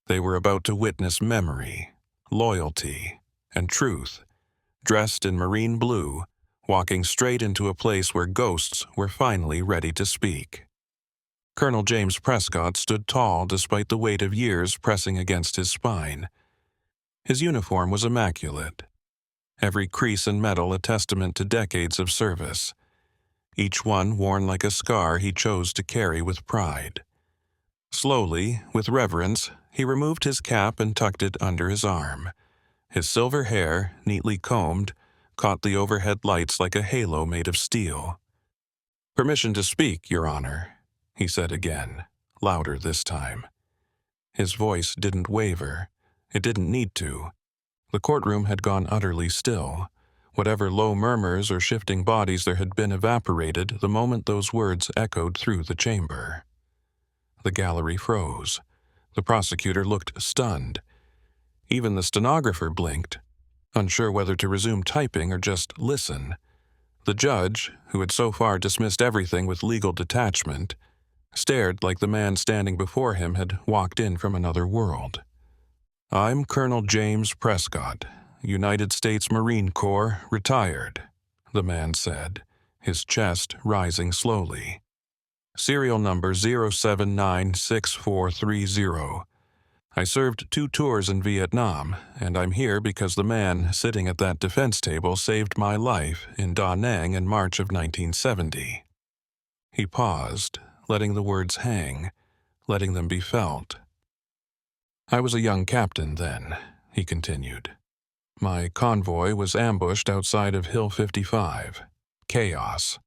They were about to witness memory, loyalty, and truth, dressed in marine blue, walking straight into a place where ghosts were finally ready to speak. Colonel James Prescott stood tall despite the weight of years pressing against his spine. His uniform was immaculate, every crease and medal a testament to decades of service, each one worn like a scar he chose to carry with pride. Slowly, with reverence, he removed his cap and tucked it under his arm. His silver hair, neatly combed, caught the overhead lights like a halo made of steel. "Permission to speak, Your Honor," he said again, louder this time. His voice didn't waver. It didn't need to. The courtroom had gone utterly still. Whatever low murmurs or shifting bodies there had been evaporated the moment those words echoed through the chamber. The gallery froze. The prosecutor looked stunned. Even the stenographer blinked, unsure whether to resume typing or just listen. The judge, who had so far dismissed everything with legal detachment, stared like the man standing before him had walked in from another world. "I'm Colonel James Prescott, United States Marine Corps, retired," the man said, his chest rising slowly. "Serial number 0796430. I served 2 tours in Vietnam, and I'm here because the man sitting at that defense table saved my life in Da Nang in March of 1970. He paused, letting the words hang, letting them be felt. "I was a young captain then," he continued. "My convoy was ambushed outside of Hill 55. Chaos.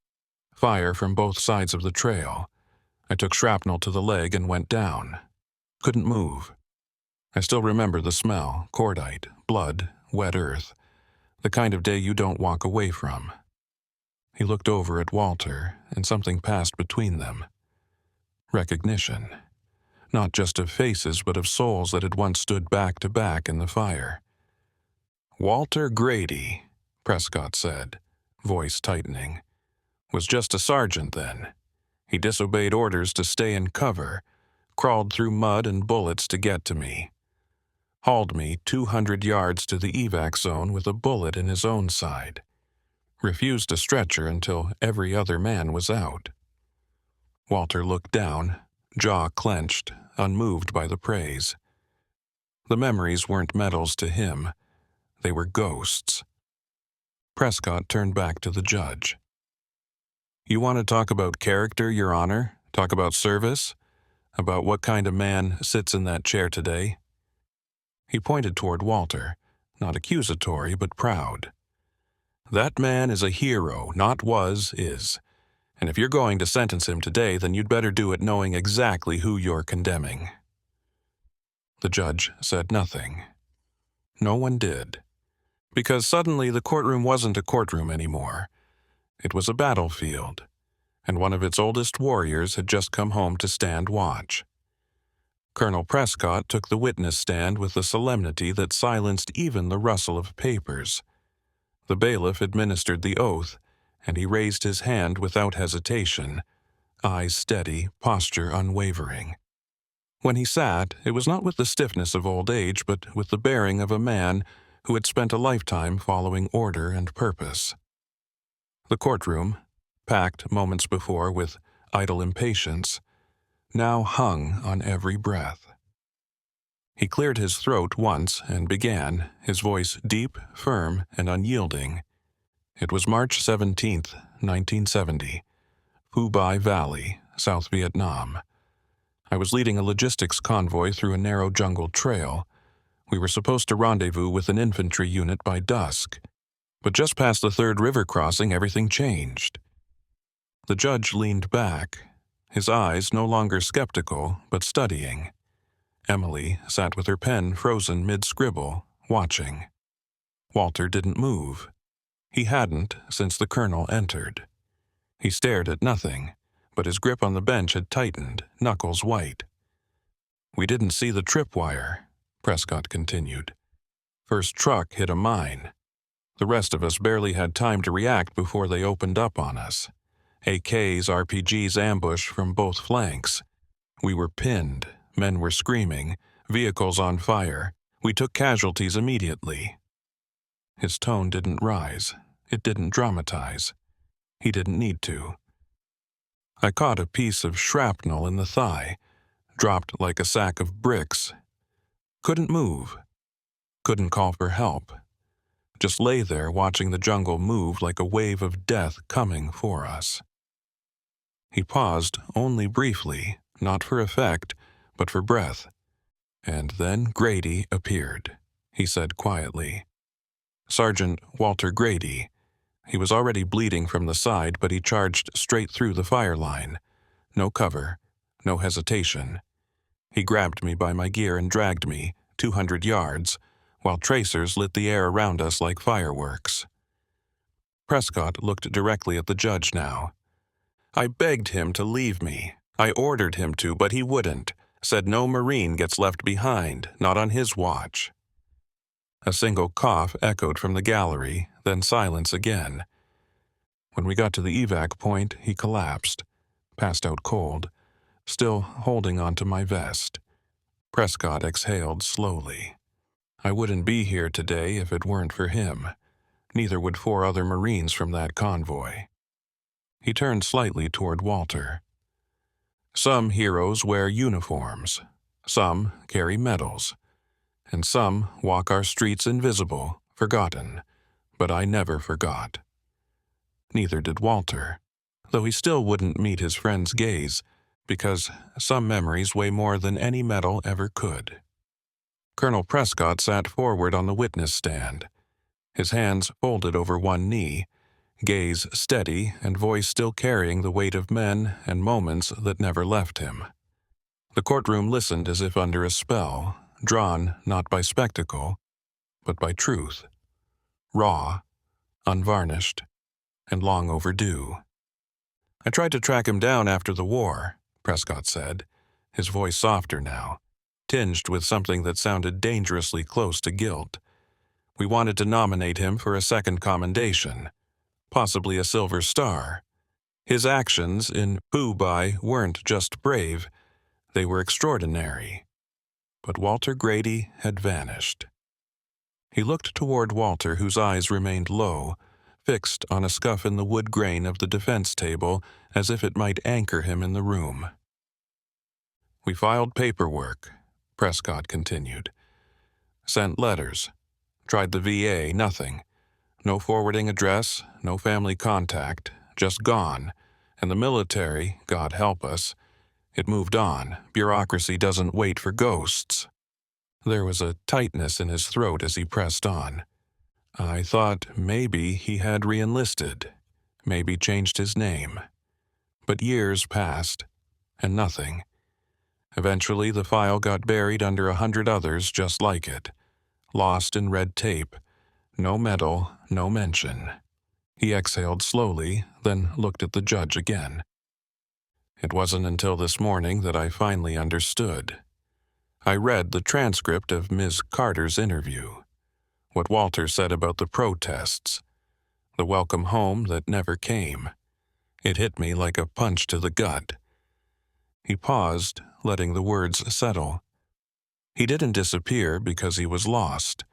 Fire from both sides of the trail. I took shrapnel to the leg and went down. Couldn't move. I still remember the smell, cordite, blood, wet earth, the kind of day you don't walk away from." He looked over at Walter, and something passed between them. Recognition. Not just of faces, but of souls that had once stood back to back in the fire. "Walter Grady," Prescott said, voice tightening, "was just a sergeant then. He disobeyed orders to stay in cover, crawled through mud and bullets to get to me. Hauled me 200 yards to the evac zone with a bullet in his own side. Refused a stretcher until every other man was out." Walter looked down, jaw clenched, unmoved by the praise. The memories weren't medals to him. They were ghosts. Prescott turned back to the judge. "You want to talk about character, Your Honor? Talk about service? About what kind of man sits in that chair today?" He pointed toward Walter, not accusatory but proud. "That man is a hero, not was, is. And if you're going to sentence him today, then you'd better do it knowing exactly who you're condemning." The judge said nothing. No one did. Because suddenly the courtroom wasn't a courtroom anymore. It was a battlefield, and one of its oldest warriors had just come home to stand watch. Colonel Prescott took the witness stand with a solemnity that silenced even the rustle of papers. The bailiff administered the oath, and he raised his hand without hesitation, eyes steady, posture unwavering. When he sat, it was not with the stiffness of old age, but with the bearing of a man who had spent a lifetime following order and purpose. The courtroom, packed moments before with idle impatience, now hung on every breath. He cleared his throat once and began, his voice deep, firm, and unyielding. It was March 17th, 1970, Phu Bai Valley, South Vietnam. I was leading a logistics convoy through a narrow jungle trail. We were supposed to rendezvous with an infantry unit by dusk, but just past the third river crossing, everything changed. The judge leaned back, his eyes no longer skeptical, but studying. Emily sat with her pen frozen mid-scribble, watching. Walter didn't move. He hadn't since the colonel entered. He stared at nothing, but his grip on the bench had tightened, knuckles white. "We didn't see the tripwire," Prescott continued. "First truck hit a mine. The rest of us barely had time to react before they opened up on us. AKs, RPGs ambush from both flanks. We were pinned, men were screaming, vehicles on fire. We took casualties immediately." His tone didn't rise. It didn't dramatize. He didn't need to. I caught a piece of shrapnel in the thigh, dropped like a sack of bricks. Couldn't move. Couldn't call for help. Just lay there watching the jungle move like a wave of death coming for us. He paused only briefly, not for effect, but for breath. And then Grady appeared, he said quietly. Sergeant Walter Grady. He was already bleeding from the side, but he charged straight through the fire line. No cover, no hesitation. He grabbed me by my gear and dragged me 200 yards, while tracers lit the air around us like fireworks. Prescott looked directly at the judge now. "I begged him to leave me. I ordered him to, but he wouldn't. Said no Marine gets left behind, not on his watch." A single cough echoed from the gallery, then silence again. When we got to the evac point, he collapsed, passed out cold, still holding onto my vest. Prescott exhaled slowly. "I wouldn't be here today if it weren't for him. Neither would 4 other Marines from that convoy." He turned slightly toward Walter. "Some heroes wear uniforms. Some carry medals. And some walk our streets invisible, forgotten. But I never forgot." Neither did Walter, though he still wouldn't meet his friend's gaze, because some memories weigh more than any medal ever could. Colonel Prescott sat forward on the witness stand, his hands folded over one knee, gaze steady and voice still carrying the weight of men and moments that never left him. The courtroom listened as if under a spell, drawn not by spectacle, but by truth. Raw, unvarnished, and long overdue. "I tried to track him down after the war," Prescott said, his voice softer now, tinged with something that sounded dangerously close to guilt. "We wanted to nominate him for a second commendation, possibly a Silver Star. His actions in Phu Bai weren't just brave, they were extraordinary. But Walter Grady had vanished." He looked toward Walter, whose eyes remained low, fixed on a scuff in the wood grain of the defense table as if it might anchor him in the room. "We filed paperwork," Prescott continued. "Sent letters. Tried the VA, nothing. No forwarding address, no family contact, just gone. And the military, God help us, it moved on. Bureaucracy doesn't wait for ghosts." There was a tightness in his throat as he pressed on. "I thought maybe he had re-enlisted, maybe changed his name. But years passed, and nothing. Eventually, the file got buried under 100 others just like it, lost in red tape. No medal, no mention. He exhaled slowly, then looked at the judge again. It wasn't until this morning that I finally understood. I read the transcript of Ms. Carter's interview. What Walter said about the protests. The welcome home that never came. It hit me like a punch to the gut. He paused, letting the words settle. He didn't disappear because he was lost.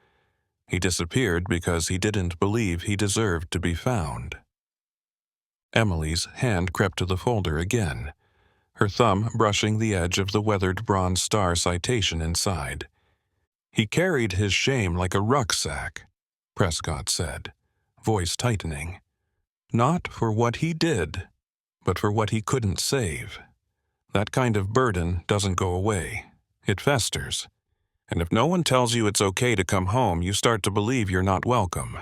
He disappeared because he didn't believe he deserved to be found. Emily's hand crept to the folder again, her thumb brushing the edge of the weathered Bronze Star citation inside. He carried his shame like a rucksack, Prescott said, voice tightening. Not for what he did, but for what he couldn't save. That kind of burden doesn't go away. It festers. And if no one tells you it's okay to come home, you start to believe you're not welcome.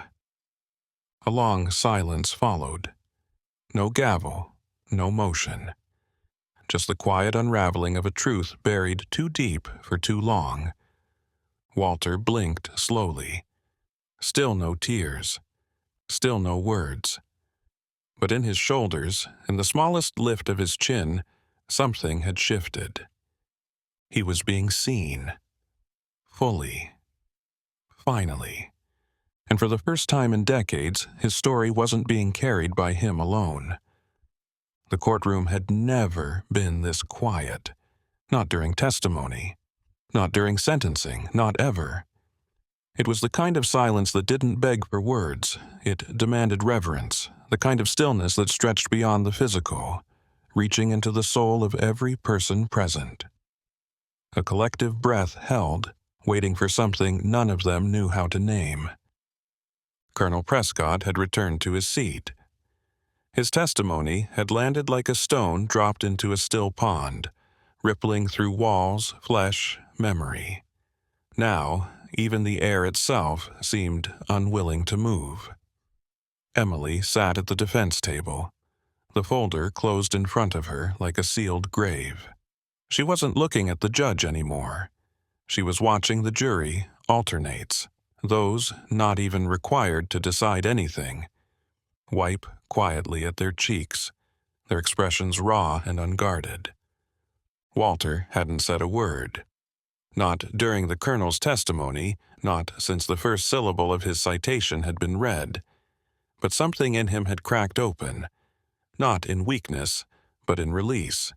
A long silence followed. No gavel, no motion. Just the quiet unraveling of a truth buried too deep for too long. Walter blinked slowly. Still no tears. Still no words. But in his shoulders, in the smallest lift of his chin, something had shifted. He was being seen. Fully. Finally. And for the first time in decades, his story wasn't being carried by him alone. The courtroom had never been this quiet. Not during testimony. Not during sentencing. Not ever. It was the kind of silence that didn't beg for words. It demanded reverence, the kind of stillness that stretched beyond the physical, reaching into the soul of every person present. A collective breath held, waiting for something none of them knew how to name. Colonel Prescott had returned to his seat. His testimony had landed like a stone dropped into a still pond, rippling through walls, flesh, memory. Now, even the air itself seemed unwilling to move. Emily sat at the defense table, the folder closed in front of her like a sealed grave. She wasn't looking at the judge anymore. She was watching the jury, alternates, those not even required to decide anything, wipe quietly at their cheeks, their expressions raw and unguarded. Walter hadn't said a word. Not during the colonel's testimony, not since the first syllable of his citation had been read. But something in him had cracked open, not in weakness, but in release.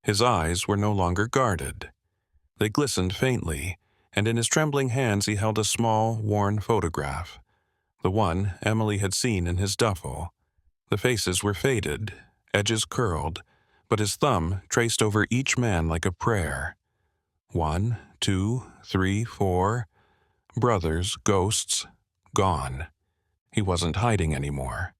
His eyes were no longer guarded. They glistened faintly, and in his trembling hands he held a small, worn photograph, the one Emily had seen in his duffel. The faces were faded, edges curled, but his thumb traced over each man like a prayer. 1, 2, 3, 4. Brothers, ghosts, gone. He wasn't hiding anymore.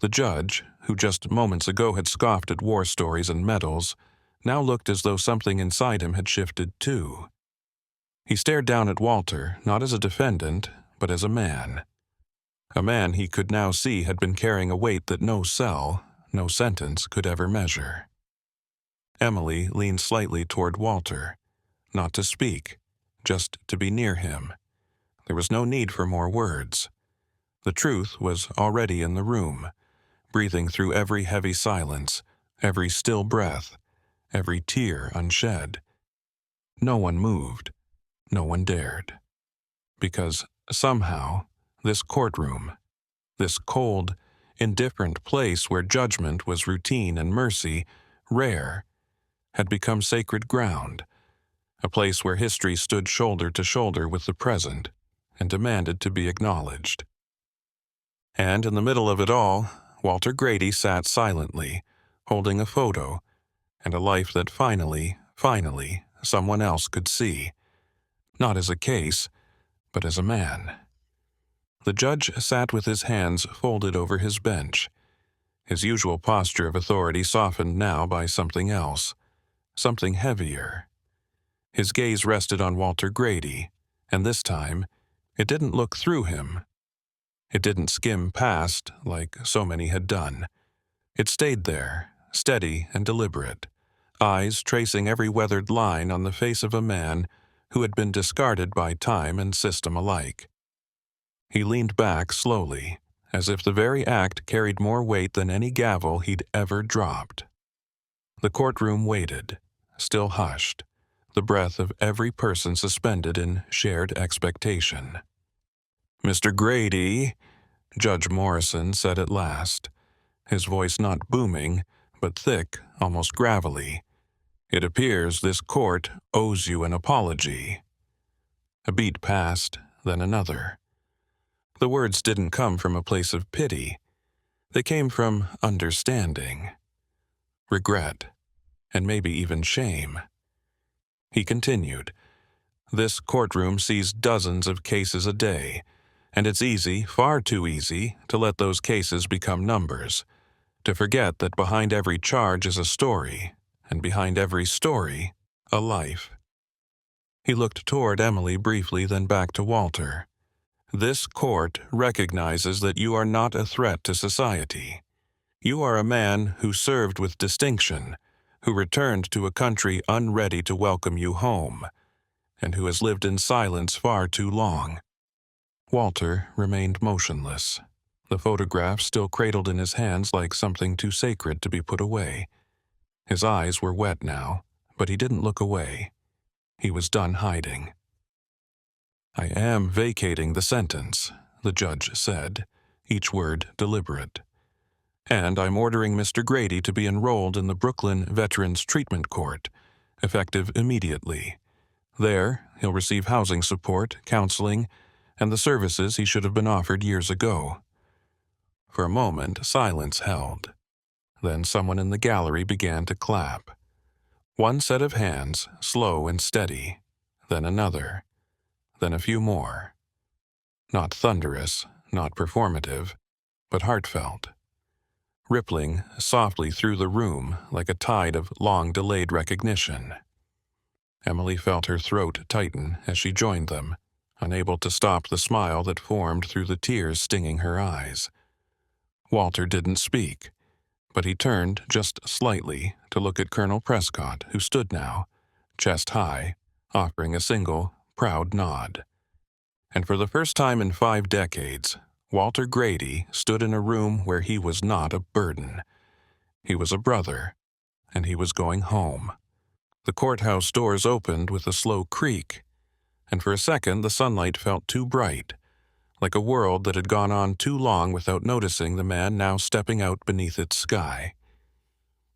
The judge, who just moments ago had scoffed at war stories and medals, now looked as though something inside him had shifted too. He stared down at Walter, not as a defendant, but as a man. A man he could now see had been carrying a weight that no cell, no sentence could ever measure. Emily leaned slightly toward Walter, not to speak, just to be near him. There was no need for more words. The truth was already in the room, breathing through every heavy silence, every still breath, every tear unshed. No one moved. No one dared. Because somehow, this courtroom, this cold, indifferent place where judgment was routine and mercy rare, had become sacred ground, a place where history stood shoulder to shoulder with the present and demanded to be acknowledged. And in the middle of it all, Walter Grady sat silently, holding a photo, and a life that finally, someone else could see. Not as a case, but as a man. The judge sat with his hands folded over his bench, his usual posture of authority softened now by something else, something heavier. His gaze rested on Walter Grady, and this time, it didn't look through him. It didn't skim past like so many had done. It stayed there, steady and deliberate, eyes tracing every weathered line on the face of a man who had been discarded by time and system alike. He leaned back slowly, as if the very act carried more weight than any gavel he'd ever dropped. The courtroom waited, still hushed, the breath of every person suspended in shared expectation. "Mr. Grady," Judge Morrison said at last, his voice not booming, but thick, almost gravelly. "It appears this court owes you an apology." A beat passed, then another. The words didn't come from a place of pity. They came from understanding, regret, and maybe even shame. He continued, "This courtroom sees dozens of cases a day, and it's easy, far too easy, to let those cases become numbers, to forget that behind every charge is a story, and behind every story, a life." He looked toward Emily briefly, then back to Walter. "This court recognizes that you are not a threat to society. You are a man who served with distinction, who returned to a country unready to welcome you home, and who has lived in silence far too long." Walter remained motionless, the photograph still cradled in his hands like something too sacred to be put away. His eyes were wet now, but he didn't look away. He was done hiding. "I am vacating the sentence," the judge said, each word deliberate. "And I'm ordering Mr. Grady to be enrolled in the Brooklyn Veterans Treatment Court, effective immediately. There, he'll receive housing support, counseling, and the services he should have been offered years ago." For a moment, silence held. Then someone in the gallery began to clap. One set of hands, slow and steady, then another, then a few more. Not thunderous, not performative, but heartfelt. Rippling softly through the room like a tide of long-delayed recognition. Emily felt her throat tighten as she joined them, unable to stop the smile that formed through the tears stinging her eyes. Walter didn't speak, but he turned just slightly to look at Colonel Prescott, who stood now, chest high, offering a single, proud nod. And for the first time in 5 decades, Walter Grady stood in a room where he was not a burden. He was a brother, and he was going home. The courthouse doors opened with a slow creak, and for a second the sunlight felt too bright, like a world that had gone on too long without noticing the man now stepping out beneath its sky.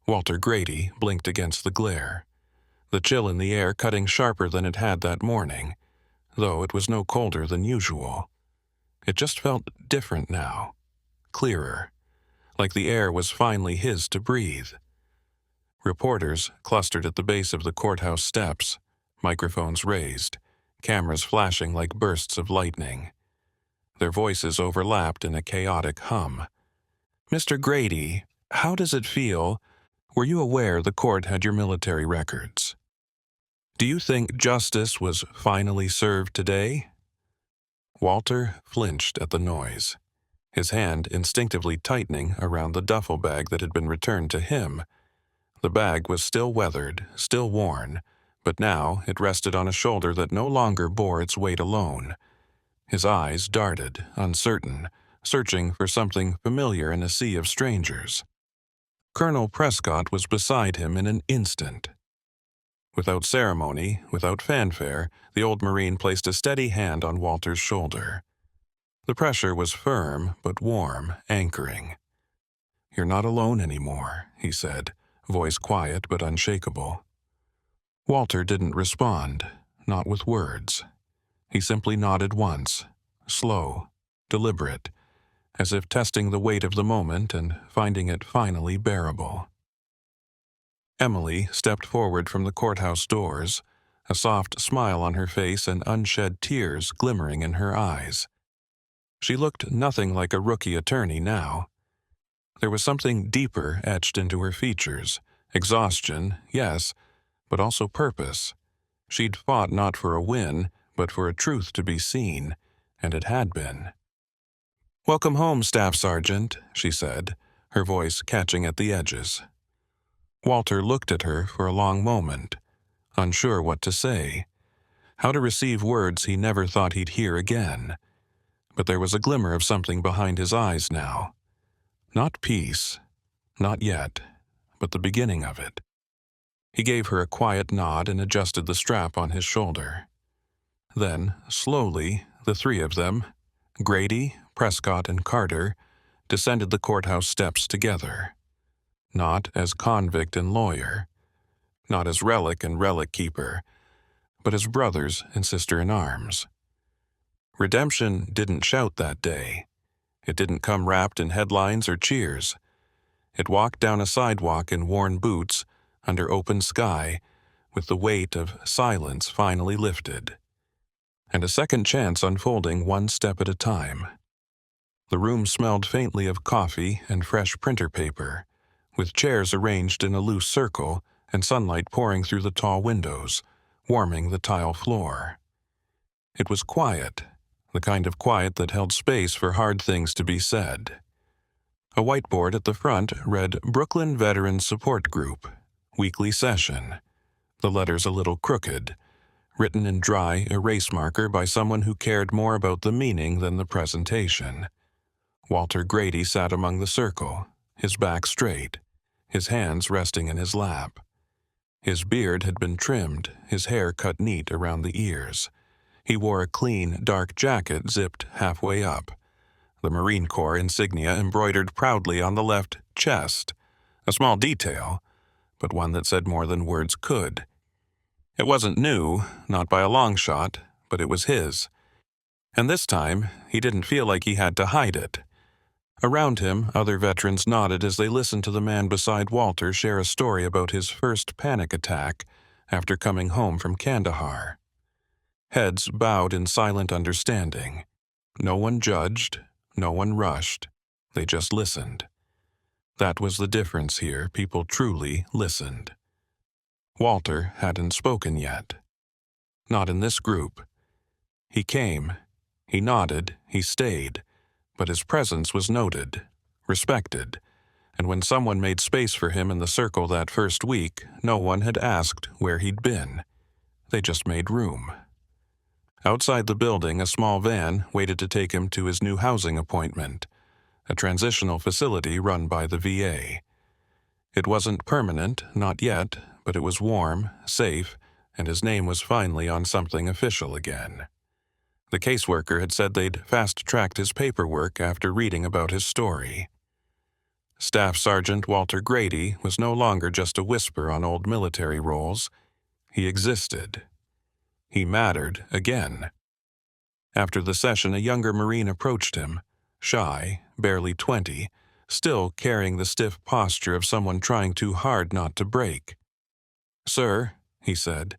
Walter Grady blinked against the glare, the chill in the air cutting sharper than it had that morning, though it was no colder than usual. It just felt different now, clearer, like the air was finally his to breathe. Reporters clustered at the base of the courthouse steps, microphones raised, cameras flashing like bursts of lightning. Their voices overlapped in a chaotic hum. "Mr. Grady, how does it feel? Were you aware the court had your military records? Do you think justice was finally served today?" Walter flinched at the noise, his hand instinctively tightening around the duffel bag that had been returned to him. The bag was still weathered, still worn, but now it rested on a shoulder that no longer bore its weight alone. His eyes darted, uncertain, searching for something familiar in a sea of strangers. Colonel Prescott was beside him in an instant. Without ceremony, without fanfare, the old Marine placed a steady hand on Walter's shoulder. The pressure was firm but warm, anchoring. "You're not alone anymore," he said, voice quiet but unshakable. Walter didn't respond, not with words. He simply nodded once, slow, deliberate, as if testing the weight of the moment and finding it finally bearable. Emily stepped forward from the courthouse doors, a soft smile on her face and unshed tears glimmering in her eyes. She looked nothing like a rookie attorney now. There was something deeper etched into her features. Exhaustion, yes, but also purpose. She'd fought not for a win, but for a truth to be seen, and it had been. "Welcome home, Staff Sergeant," she said, her voice catching at the edges. Walter looked at her for a long moment, unsure what to say, how to receive words he never thought he'd hear again. But there was a glimmer of something behind his eyes now. Not peace, not yet, but the beginning of it. He gave her a quiet nod and adjusted the strap on his shoulder. Then, slowly, the three of them, Grady, Prescott, and Carter, descended the courthouse steps together. Not as convict and lawyer, not as relic and relic keeper, but as brothers and sister-in-arms. Redemption didn't shout that day. It didn't come wrapped in headlines or cheers. It walked down a sidewalk in worn boots, under open sky, with the weight of silence finally lifted, and a second chance unfolding one step at a time. The room smelled faintly of coffee and fresh printer paper, with chairs arranged in a loose circle and sunlight pouring through the tall windows, warming the tile floor. It was quiet, the kind of quiet that held space for hard things to be said. A whiteboard at the front read Brooklyn Veterans Support Group, weekly session, the letters a little crooked, written in dry erase marker by someone who cared more about the meaning than the presentation. Walter Grady sat among the circle, his back straight, his hands resting in his lap. His beard had been trimmed, his hair cut neat around the ears. He wore a clean, dark jacket zipped halfway up, the Marine Corps insignia embroidered proudly on the left chest, a small detail, but one that said more than words could. It wasn't new, not by a long shot, but it was his. And this time, he didn't feel like he had to hide it. Around him, other veterans nodded as they listened to the man beside Walter share a story about his first panic attack after coming home from Kandahar. Heads bowed in silent understanding. No one judged, no one rushed. They just listened. That was the difference here. People truly listened. Walter hadn't spoken yet. Not in this group. He came. He nodded. He stayed. But his presence was noted, respected, and when someone made space for him in the circle that first week, no one had asked where he'd been. They just made room. Outside the building, a small van waited to take him to his new housing appointment, a transitional facility run by the VA. It wasn't permanent, not yet, but it was warm, safe, and his name was finally on something official again. The caseworker had said they'd fast-tracked his paperwork after reading about his story. Staff Sergeant Walter Grady was no longer just a whisper on old military rolls. He existed. He mattered again. After the session, a younger Marine approached him, shy, barely 20, still carrying the stiff posture of someone trying too hard not to break. "Sir," he said,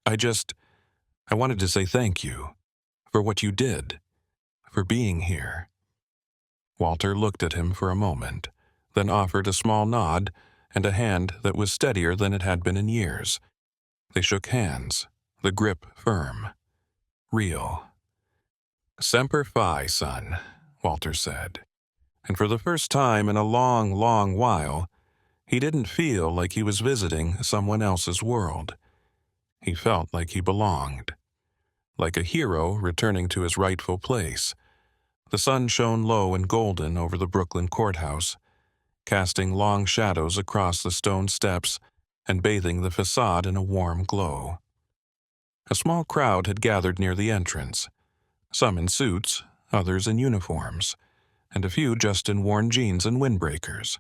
I wanted to say thank you. For what you did, for being here." Walter looked at him for a moment, then offered a small nod and a hand that was steadier than it had been in years. They shook hands, the grip firm. Real. "Semper Fi, son," Walter said. And for the first time in a long, long while, he didn't feel like he was visiting someone else's world. He felt like he belonged. Like a hero returning to his rightful place. The sun shone low and golden over the Brooklyn courthouse, casting long shadows across the stone steps and bathing the facade in a warm glow. A small crowd had gathered near the entrance, some in suits, others in uniforms, and a few just in worn jeans and windbreakers.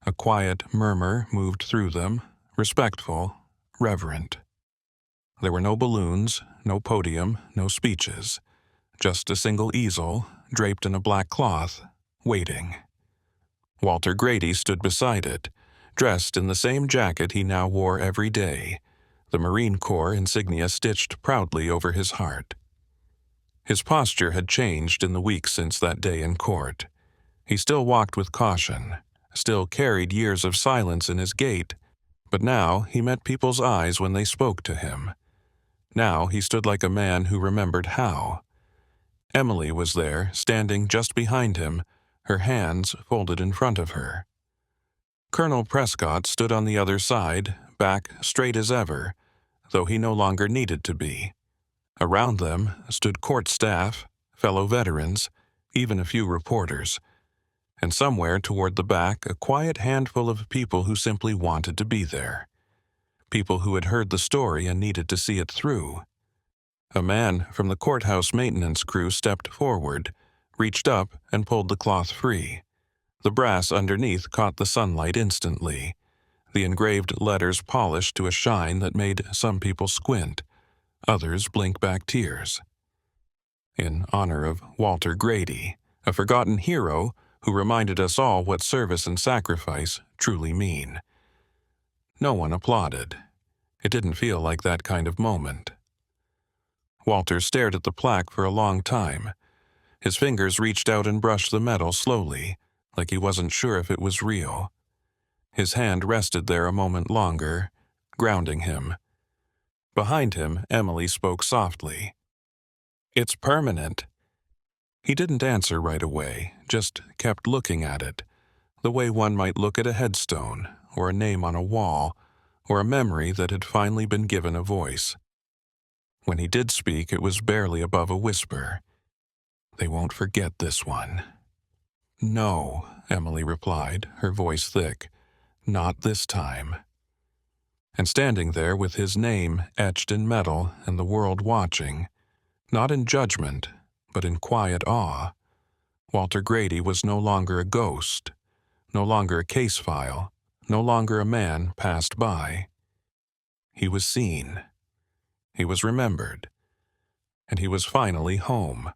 A quiet murmur moved through them, respectful, reverent. There were no balloons, no podium, no speeches, just a single easel, draped in a black cloth, waiting. Walter Grady stood beside it, dressed in the same jacket he now wore every day, the Marine Corps insignia stitched proudly over his heart. His posture had changed in the weeks since that day in court. He still walked with caution, still carried years of silence in his gait, but now he met people's eyes when they spoke to him. Now he stood like a man who remembered how. Emily was there, standing just behind him, her hands folded in front of her. Colonel Prescott stood on the other side, back straight as ever, though he no longer needed to be. Around them stood court staff, fellow veterans, even a few reporters, and somewhere toward the back a quiet handful of people who simply wanted to be there. People who had heard the story and needed to see it through. A man from the courthouse maintenance crew stepped forward, reached up, and pulled the cloth free. The brass underneath caught the sunlight instantly, the engraved letters polished to a shine that made some people squint, others blink back tears. In honor of Walter Grady, a forgotten hero who reminded us all what service and sacrifice truly mean. No one applauded. It didn't feel like that kind of moment. Walter stared at the plaque for a long time. His fingers reached out and brushed the metal slowly, like he wasn't sure if it was real. His hand rested there a moment longer, grounding him. Behind him, Emily spoke softly. "It's permanent." He didn't answer right away, just kept looking at it, the way one might look at a headstone, or a name on a wall, or a memory that had finally been given a voice. When he did speak, it was barely above a whisper. "They won't forget this one." "No," Emily replied, her voice thick. "Not this time." And standing there with his name etched in metal and the world watching, not in judgment, but in quiet awe, Walter Grady was no longer a ghost, no longer a case file, no longer a man passed by. He was seen. He was remembered. And he was finally home.